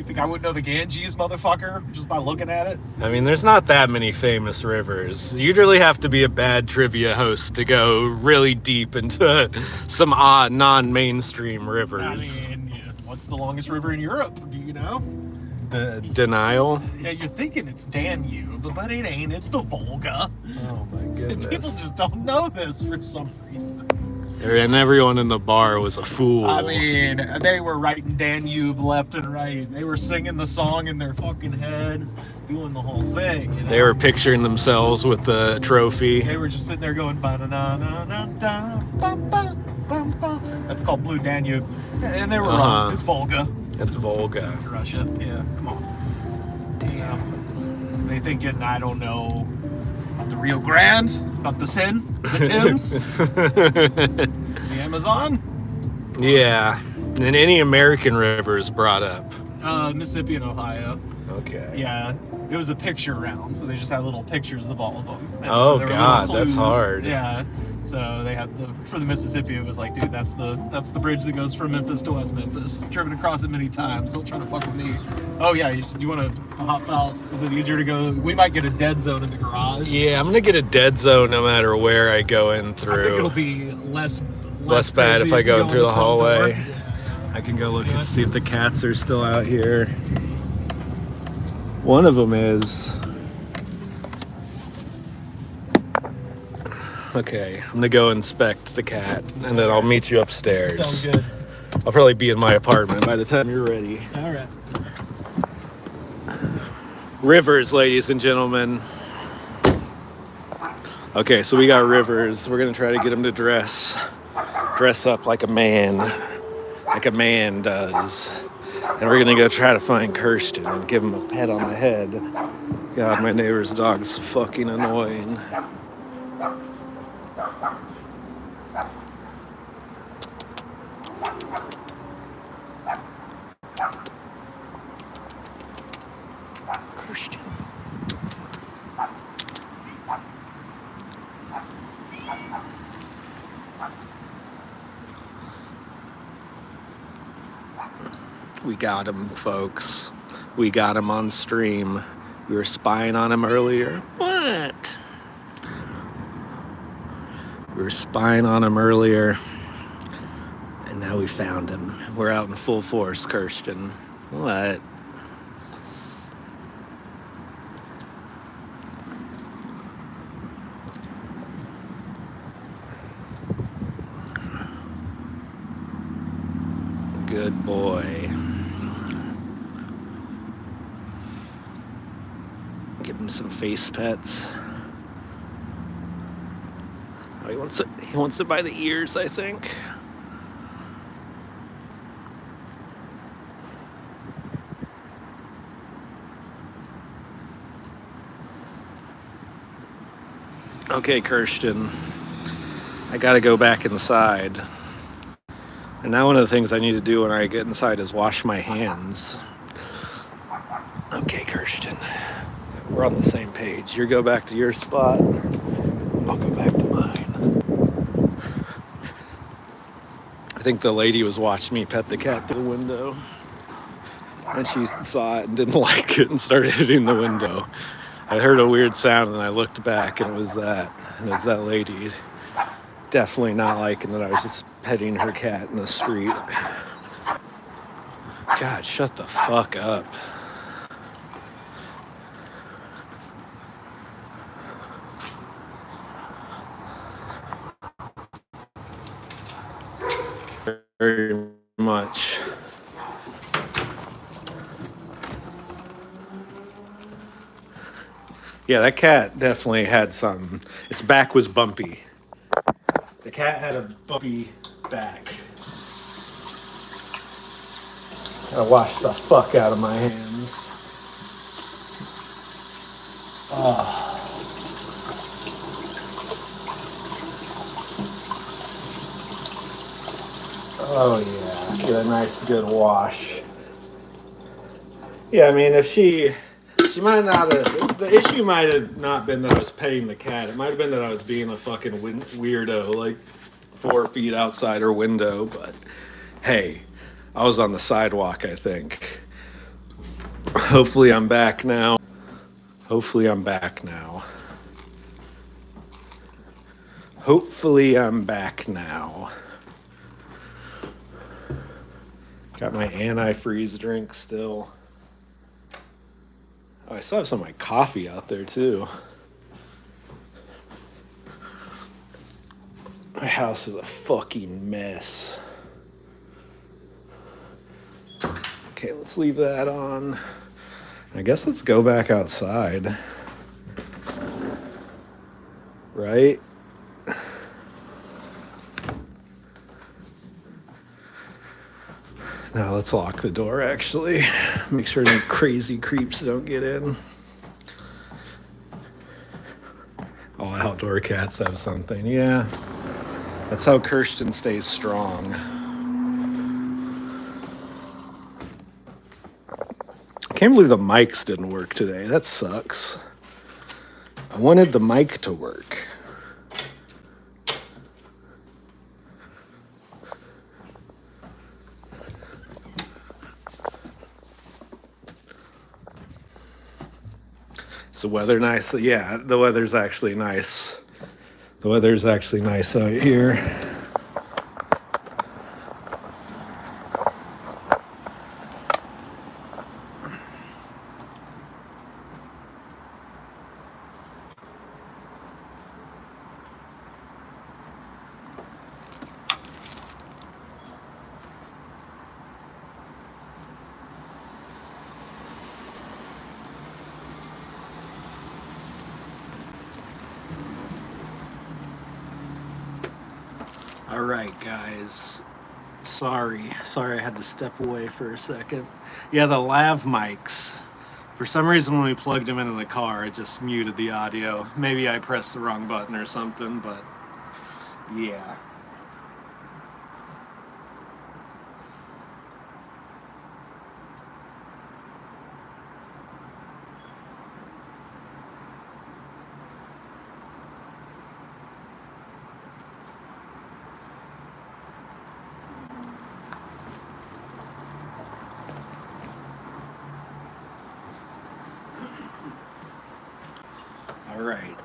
think I wouldn't know the Ganges, motherfucker, just by looking at it? I mean, there's not that many famous rivers. You'd really have to be a bad trivia host to go really deep into some odd, non-mainstream rivers. I mean, what's the longest river in Europe? Do you know? The Denial? Yeah, you're thinking it's Danube, but it ain't. It's the Volga. Oh my goodness. People just don't know this for some reason. And everyone in the bar was a fool. I mean, they were writing Danube left and right. They were singing the song in their fucking head, doing the whole thing. You know? They were picturing themselves with the trophy. They were just sitting there going, ba-na-na-na-na-da, bum-ba-bum-ba. That's called Blue Danube. And they were wrong. It's Volga. It's Volga. It's Russia. Yeah, come on. Damn. They thinking, I don't know, about the Rio Grande, about the Seine, the Thames, the Amazon. Yeah. And any American rivers brought up. Mississippi and Ohio. Okay. Yeah, it was a picture round, so they just had little pictures of all of them. And Oh, so there were God, little that's clues. hard. Yeah, so they had for the Mississippi, it was like, dude, that's the bridge that goes from Memphis to West Memphis. Driven across it many times. Don't try to fuck with me. Oh yeah, you want to hop out? Is it easier to go? We might get a dead zone in the garage. Yeah, I'm gonna get a dead zone no matter where I go in through. I think it'll be less bad if I go in through the hallway. Yeah. I can go look and see if the cats are still out here. One of them is. Okay, I'm gonna go inspect the cat, and then I'll meet you upstairs. Sounds good. I'll probably be in my apartment by the time you're ready. All right. Rivers, ladies and gentlemen. Okay, so we got Rivers. We're gonna try to get him to dress up like a man does. And we're gonna go try to find Kirsten and give him a pet on the head. God, my neighbor's dog's fucking annoying. Kirsten. We got him, folks. We got him on stream. We were spying on him earlier. What? We were spying on him earlier, and now we found him. We're out in full force, Kirsten. What? Good boy. Give him some face pets. Oh, he wants it by the ears, I think. Okay, Kirsten. I gotta go back inside. And now one of the things I need to do when I get inside is wash my hands. Okay, Kirsten. We're on the same page. You go back to your spot. I'll go back to mine. I think the lady was watching me pet the cat through the window. And she saw it and didn't like it and started hitting the window. I heard a weird sound and I looked back and it was that. And it was that lady. Definitely not liking that I was just petting her cat in the street. God, shut the fuck up. Very much. Yeah, that cat definitely had some. Its back was bumpy. The cat had a bumpy back. Gotta wash the fuck out of my hands. Oh. Oh yeah, get a nice good wash. Yeah, I mean, if she might not have, the issue might have not been that I was petting the cat. It might have been that I was being a fucking weirdo, like 4 feet outside her window. But hey, I was on the sidewalk, I think. Hopefully I'm back now. Hopefully I'm back now. Hopefully I'm back now. Got my antifreeze drink still. Oh, I still have some of my coffee out there too. My house is a fucking mess. Okay, let's leave that on. I guess let's go back outside. Right? Now let's lock the door actually. Make sure any crazy creeps don't get in. All outdoor cats have something. Yeah. That's how Kirsten stays strong. I can't believe the mics didn't work today. That sucks. I wanted the mic to work. Is the weather nice? Yeah, the weather's actually nice. The weather's actually nice out here. All right, guys. Sorry I had to step away for a second. Yeah, the lav mics. For some reason, when we plugged them into the car, it just muted the audio. Maybe I pressed the wrong button or something, but yeah. All right.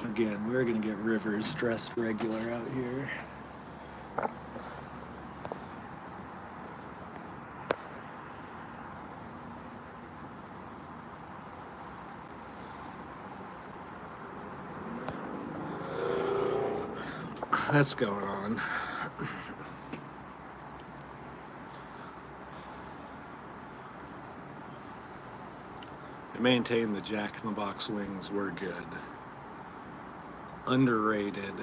Again, we're gonna get Rivers dressed regular out here. That's going on. I maintain the Jack in the Box wings were good. Underrated.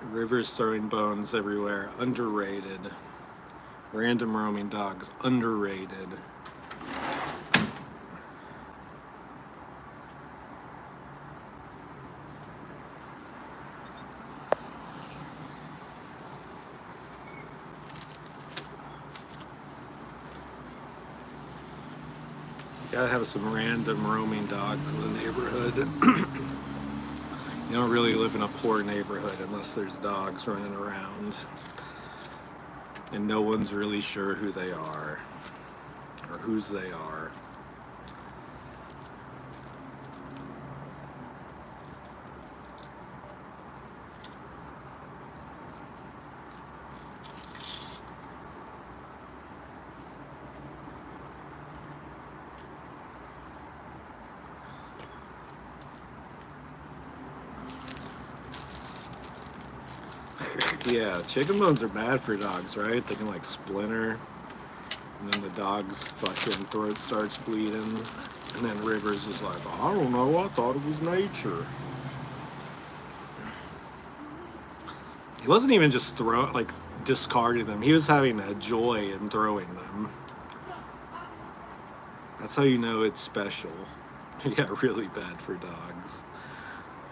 Rivers throwing bones everywhere. Underrated. Random roaming dogs. Underrated. Gotta have some random roaming dogs in the neighborhood. You don't really live in a poor neighborhood unless there's dogs running around. And no one's really sure who they are or whose they are. Yeah, chicken bones are bad for dogs, right? They can like splinter, and then the dog's fucking throat starts bleeding, and then Rivers is like, I don't know, I thought it was nature. He wasn't even just discarding them. He was having a joy in throwing them. That's how you know it's special. Yeah, really bad for dogs.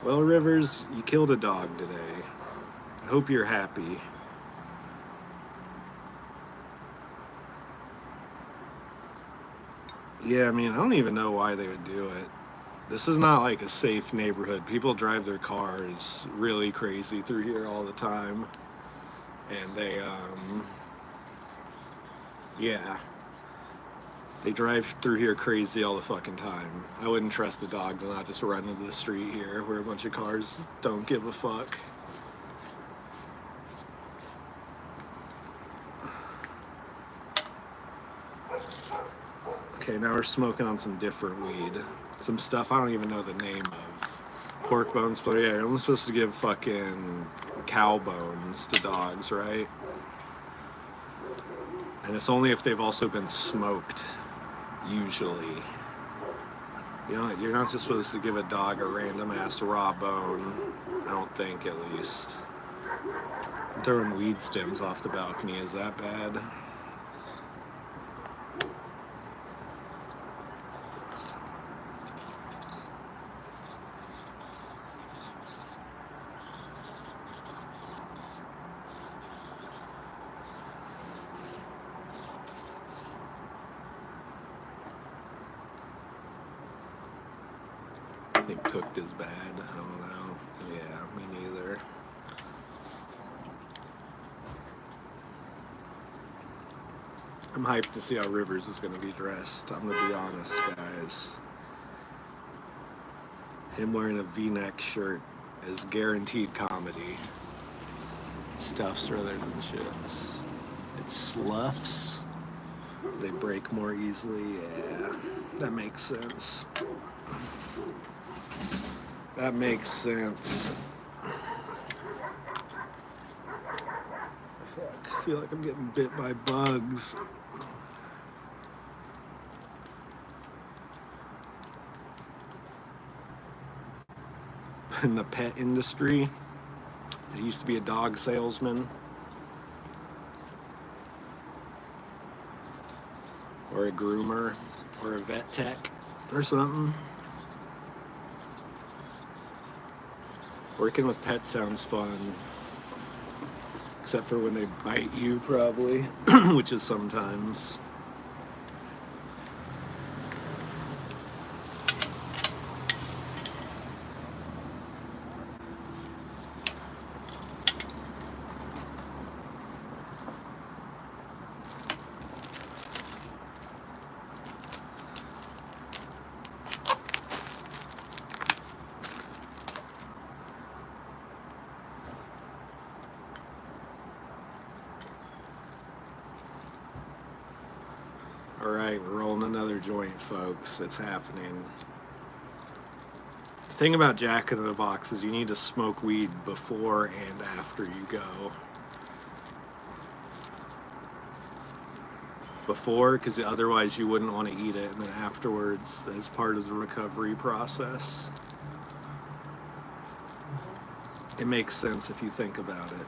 Well, Rivers, you killed a dog today. I hope you're happy. Yeah, I mean, I don't even know why they would do it. This is not like a safe neighborhood. People drive their cars really crazy through here all the time. And they, yeah. They drive through here crazy all the fucking time. I wouldn't trust a dog to not just run into the street here where a bunch of cars don't give a fuck. Okay, now we're smoking on some different weed. Some stuff I don't even know the name of. Pork bones, but yeah, you're only supposed to give fucking cow bones to dogs, right? And it's only if they've also been smoked, usually. You know, you're not just supposed to give a dog a random ass raw bone. I don't think, at least. I'm throwing weed stems off the balcony, is that bad? I think cooked is bad. I don't know. Yeah, me neither. I'm hyped to see how Rivers is going to be dressed. I'm going to be honest, guys. Him wearing a V-neck shirt is guaranteed comedy. Stuffs rather than chips. It sloughs. They break more easily. Yeah, that makes sense. That makes sense. Fuck, I feel like I'm getting bit by bugs. In the pet industry, I used to be a dog salesman. Or a groomer. Or a vet tech. Or something. Working with pets sounds fun, except for when they bite you, probably, which is sometimes. Alright, we're rolling another joint, folks. It's happening. The thing about Jack in the Box is you need to smoke weed before and after you go. Before, because otherwise you wouldn't want to eat it, and then afterwards as part of the recovery process. It makes sense if you think about it.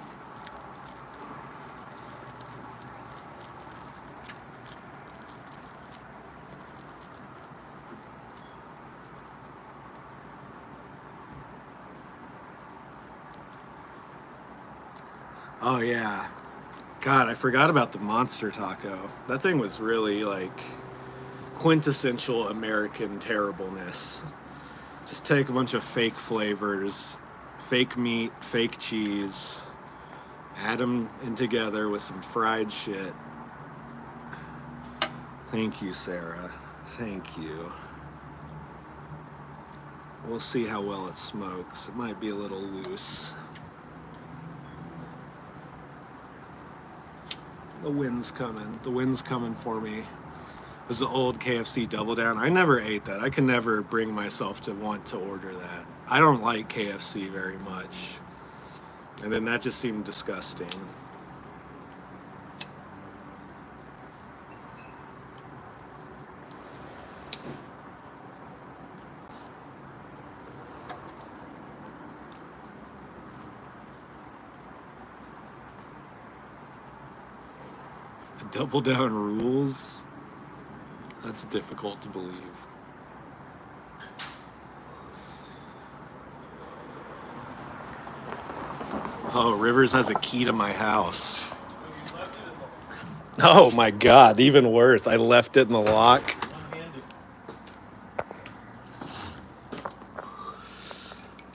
Oh yeah. God, I forgot about the monster taco. That thing was really like quintessential American terribleness. Just take a bunch of fake flavors, fake meat, fake cheese, add them in together with some fried shit. Thank you, Sarah. Thank you. We'll see how well it smokes. It might be a little loose. The wind's coming. The wind's coming for me. It was the old KFC Double Down. I never ate that. I can never bring myself to want to order that. I don't like KFC very much. And then that just seemed disgusting. Double Down rules? That's difficult to believe. Oh, Rivers has a key to my house. Oh my God, even worse. I left it in the lock.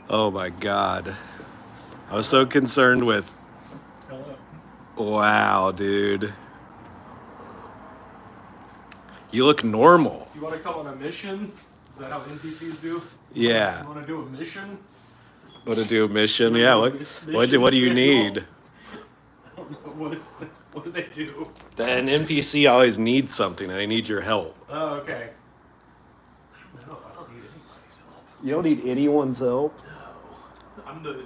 Oh my God. I was so concerned with. Hello. Wow, dude. You look normal. Do you want to come on a mission? Is that how NPCs do? Yeah. You want to do a mission? Want to do a mission? Yeah. What do you need? I don't know. What do they do? An NPC always needs something, and they need your help. Oh, okay. I don't know. I don't need anybody's help. You don't need anyone's help. No. I'm the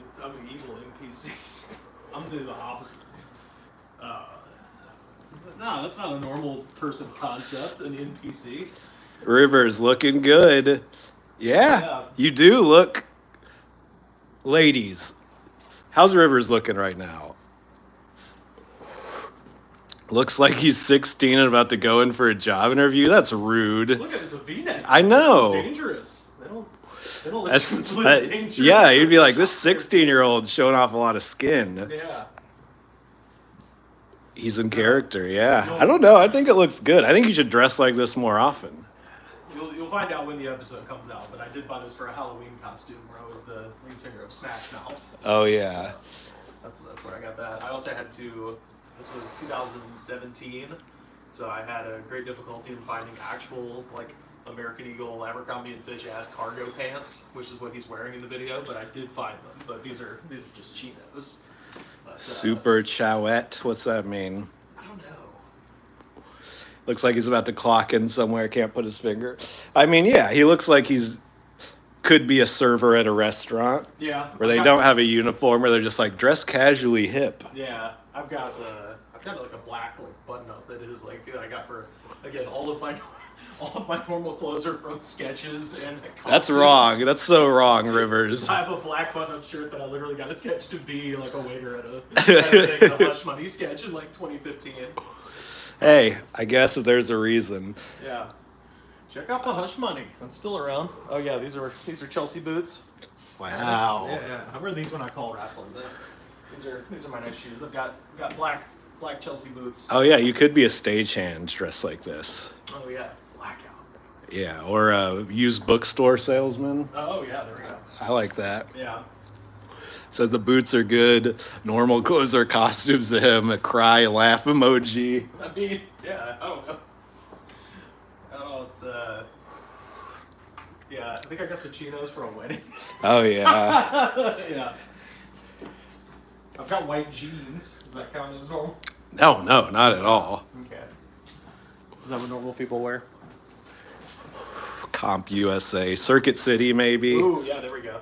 evil NPC. I'm the opposite. No, that's not a normal person concept, an NPC. Rivers looking good. Yeah, Yeah. you do look. Ladies, how's Rivers looking right now? Looks like he's 16 and about to go in for a job interview. That's rude. Look at it, it's a V-neck. I know. It's dangerous. They don't let you live dangerous. Yeah, you'd be like, this 16-year-old showing off a lot of skin. Yeah. He's in character, yeah. I don't know. I think it looks good. I think you should dress like this more often. You'll find out when the episode comes out, but I did buy this for a Halloween costume where I was the lead singer of Smash Mouth. Oh, yeah. So that's where I got that. I also had to, this was 2017, so I had a great difficulty in finding actual, like, American Eagle Abercrombie and Fitch ass cargo pants, which is what he's wearing in the video, but I did find them. But these are just chinos. But, Super Chowette. What's that mean? I don't know. Looks like he's about to clock in somewhere. Can't put his finger. I mean, yeah, he looks like could be a server at a restaurant. Yeah. Where they don't have a uniform, where they're just like dress casually hip. Yeah, I've got like a black like button up that is like I got for again all of my normal clothes are from Sketches and That's wrong. That's so wrong, Rivers. I have a black button-up shirt that I literally got a sketch to be like a waiter at a Hush Money sketch in like 2015. Hey, I guess if there's a reason. Yeah. Check out the Hush Money. It's still around. Oh yeah, these are Chelsea boots. Wow. Yeah. I wear these when I call wrestling. These are my nice shoes. I've got black Chelsea boots. Oh yeah, you could be a stagehand dressed like this. Oh yeah, blackout. Yeah, or a used bookstore salesman. Oh yeah, there we go. I like that. Yeah. So the boots are good. Normal clothes are costumes to him. A cry, laugh emoji. I mean, yeah, I don't know. Yeah, I think I got the chinos for a wedding. Oh yeah. Yeah. I've got white jeans. Does that count as normal? No, not at all. Okay. Is that what normal people wear? Comp USA, Circuit City maybe. Ooh, yeah, there we go.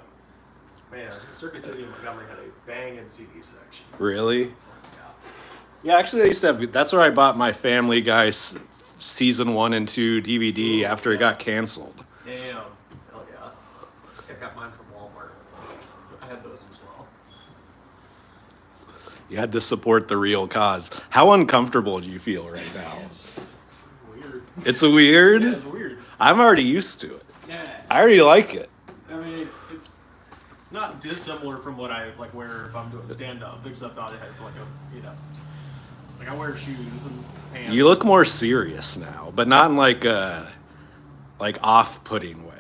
Man, Circuit City in Montgomery had a banging CD section. Really? Yeah. Yeah, actually, they used to have. That's where I bought my Family Guy season 1 and 2 DVD after it got canceled. Damn. Hell yeah. I got mine from Walmart. I had those as well. You had to support the real cause. How uncomfortable do you feel right now? It's weird. It's weird. Yeah, it's weird. I'm already used to it. Yeah. I already like it. I mean, it's not dissimilar from what I like wear if I'm doing stand up, except I have like like I wear shoes and pants. You look more serious now, but not in like a off-putting way.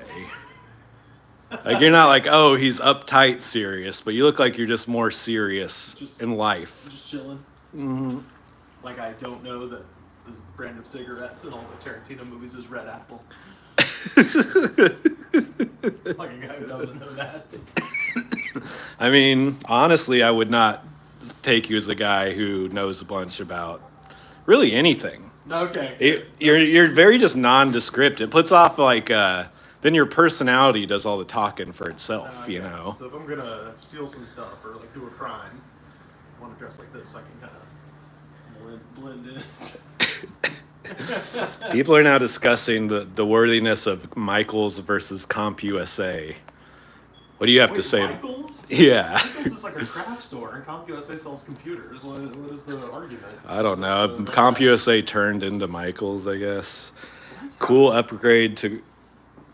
Like you're not like, oh, he's uptight serious, but you look like you're just more serious in life. Just chilling. Mm-hmm. Like I don't know that this brand of cigarettes in all the Tarantino movies is Red Apple. Like a guy who doesn't know that. I mean, honestly, I would not take you as a guy who knows a bunch about really anything. Okay. You're very just nondescript. It puts off like then your personality does all the talking for itself, Okay. you know. So if I'm gonna steal some stuff or like do a crime, I want to dress like this so I can kind of blend in. People are now discussing the worthiness of Michaels versus Comp USA. What do you have to say? Michaels? Yeah. Michaels is like a craft store, and CompUSA sells computers. What is the argument? I don't know. That's the- Comp USA turned into Michaels, I guess. Cool upgrade to.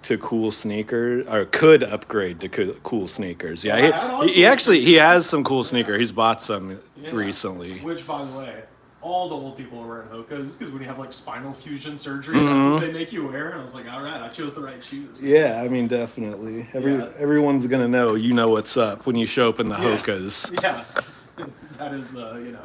to cool sneakers, or could upgrade to cool sneakers. I Yeah, like he cool actually he has some cool sneakers. He's bought some Yeah. recently. Which, by the way, all the old people are wearing Hokas because when you have like spinal fusion surgery, that's what they make you wear. And I was like, all right, I chose the right shoes. Yeah, I mean definitely. Everyone's gonna know you know what's up when you show up in the Hokas. Yeah, that is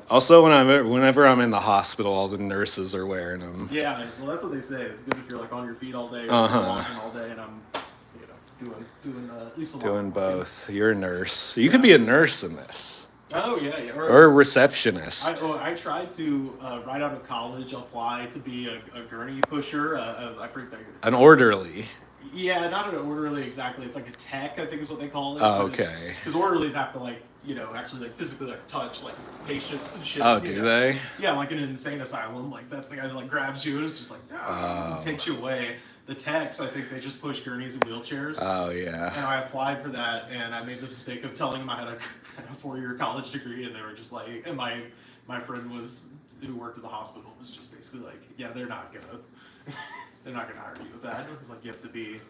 Also, whenever I'm in the hospital, all the nurses are wearing them. Yeah, well, that's what they say. It's good if you're like on your feet all day, or walking all day, and I'm, doing at least a lot. Doing both. You're a nurse. You could be a nurse in this. Oh yeah. Or a receptionist. I tried to right out of college apply to be a gurney pusher. I forget that. An orderly. Yeah, not an orderly exactly. It's like a tech, I think is what they call it. Oh, okay. Because orderlies have to actually physically touch like patients and shit. Oh, do they? Yeah, like in an insane asylum, like that's the guy that grabs you and it's just like and takes you away. The techs, I think they just push gurneys and wheelchairs. Oh yeah. And I applied for that, and I made the mistake of telling them I had a 4-year college degree, and they were just like, and my friend who worked at the hospital was just basically like, yeah, they're not gonna hire you with that. It was like you have to be,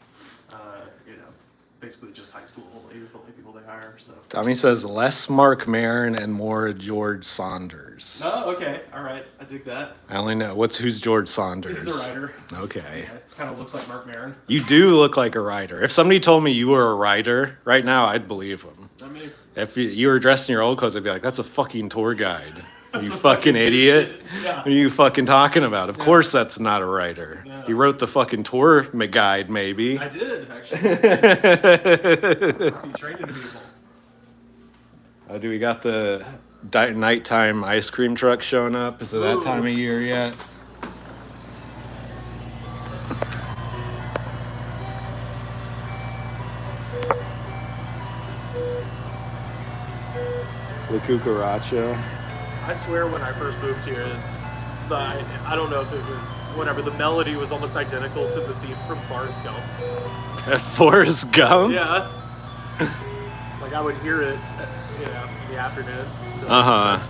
basically just high school is the only people they hire. So Tommy says less Mark Maron and more George Saunders. Oh, okay, all right, I dig that. I only know who's George Saunders. He's a writer. Okay. Yeah, kind of looks like Mark Maron. You do look like a writer. If somebody told me you were a writer right now, I'd believe them. I mean, If you were dressed in your old clothes, I'd be like, that's a fucking tour guide. That's You a fucking idiot. dipshit. Yeah. What are you fucking talking about? Of course that's not a writer. Yeah. You wrote the fucking tour guide, maybe. I did actually. You training people. Do we got the nighttime ice cream truck showing up? Is it that Ooh. time of year yet? The cucaracha. I swear when I first moved here, I don't know if it was whatever, the melody was almost identical to the theme from Forrest Gump. Forrest Gump? Yeah. Like I would hear it, in the afternoon. Uh-huh. I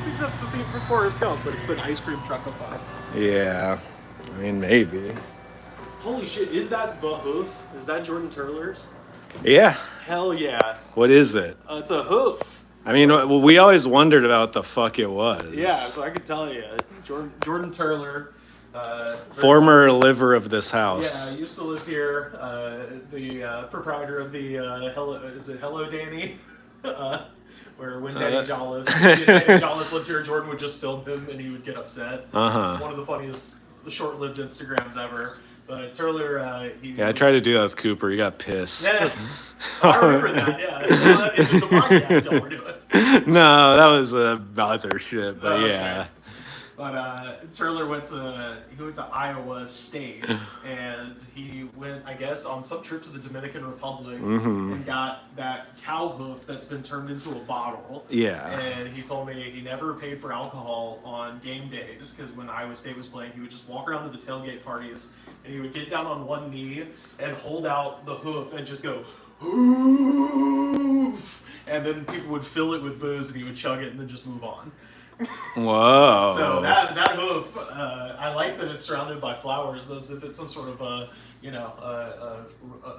think that's the theme from Forrest Gump, but it's been ice cream truckify. Yeah. I mean, maybe. Holy shit, is that the hoof? Is that Jordan Turler's? Yeah. Hell yeah. What is it? It's a hoof. I mean, we always wondered about what the fuck it was. Yeah, so I could tell you. Jordan Turler. Former liver of this house. Yeah, I used to live here. The proprietor of the Hello Danny? Where when Danny Jollis lived here, Jordan would just film him and he would get upset. Uh-huh. One of the funniest short-lived Instagrams ever. But Turler, Yeah, I tried to do that with Cooper. He got pissed. Yeah, I remember that. Yeah, it's the podcast y'all were doing. No, that was other shit. But Okay. yeah. But Turler went to Iowa State, and he went, I guess, on some trip to the Dominican Republic and got that cow hoof that's been turned into a bottle. Yeah. And he told me he never paid for alcohol on game days because when Iowa State was playing, he would just walk around to the tailgate parties and he would get down on one knee and hold out the hoof and just go, hoof! And then people would fill it with booze and he would chug it and then just move on. Whoa. So that hoof, I like that it's surrounded by flowers, as if it's some sort of an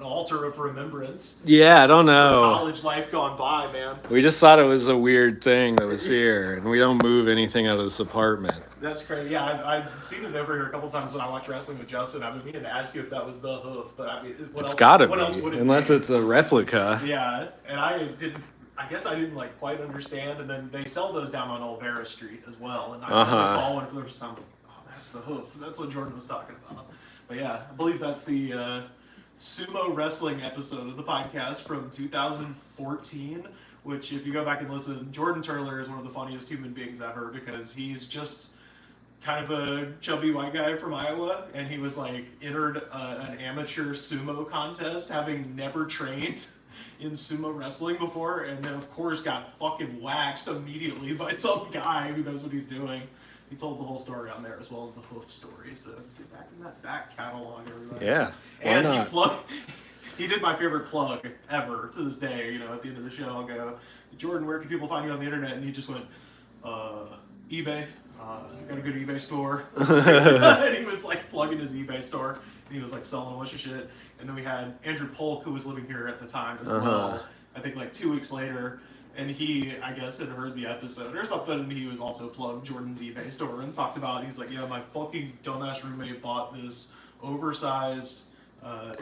altar of remembrance. Yeah, I don't know. College life gone by, man. We just thought it was a weird thing that was here, and we don't move anything out of this apartment. That's crazy. Yeah, I've seen it over here a couple times when I watch wrestling with Justin. I've been meaning to ask you if that was the hoof, but I mean, It's gotta what else be, would it unless be? it's a replica. Yeah, and I guess I didn't quite understand, and then they sell those down on Olvera Street as well, and I saw one for the first time. Like, oh, that's the hoof. That's what Jordan was talking about. But yeah, I believe that's the sumo wrestling episode of the podcast from 2014. Which, if you go back and listen, Jordan Turler is one of the funniest human beings ever because he's just kind of a chubby white guy from Iowa, and he was entered an amateur sumo contest, having never trained in sumo wrestling before, and then of course got fucking waxed immediately by some guy who knows what he's doing. He told the whole story on there as well as the hoof story, so get back in that back catalog, everybody. Yeah, why And not? he did my favorite plug ever to this day. At the end of the show, I'll go, Jordan, where can people find you on the internet? And he just went, eBay. got a good eBay store. And he was like plugging his eBay store. And he was like selling a bunch of shit. And then we had Andrew Polk, who was living here at the time as well. I think like 2 weeks later. And he, I guess, had heard the episode or something. And he was also plugged Jordan's eBay store and talked about it. He was like, yeah, my fucking dumbass roommate bought this oversized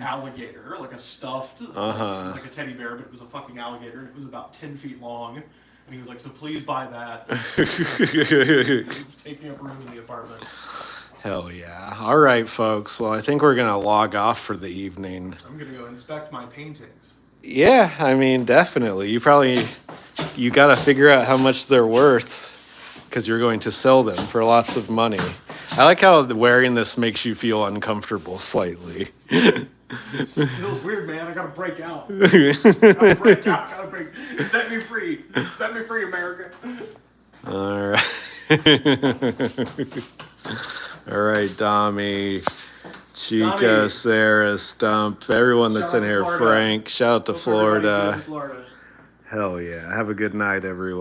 alligator, like a stuffed, it was like a teddy bear, but it was a fucking alligator. It was about 10 feet long. And he was like, so please buy that. It's taking up room in the apartment. Hell yeah. All right, folks. Well, I think we're going to log off for the evening. I'm going to go inspect my paintings. Yeah, I mean, definitely. You got to figure out how much they're worth because you're going to sell them for lots of money. I like how wearing this makes you feel uncomfortable slightly. It feels weird, man. I gotta break out. Gotta break. Set me free. Set me free, America. All right. All right, Dami, Chica, Dami. Sarah, Stump, everyone that's Shout in out to here, Florida. Frank, shout out to Hope everybody's good Florida. in Florida. Hell yeah. Have a good night, everyone.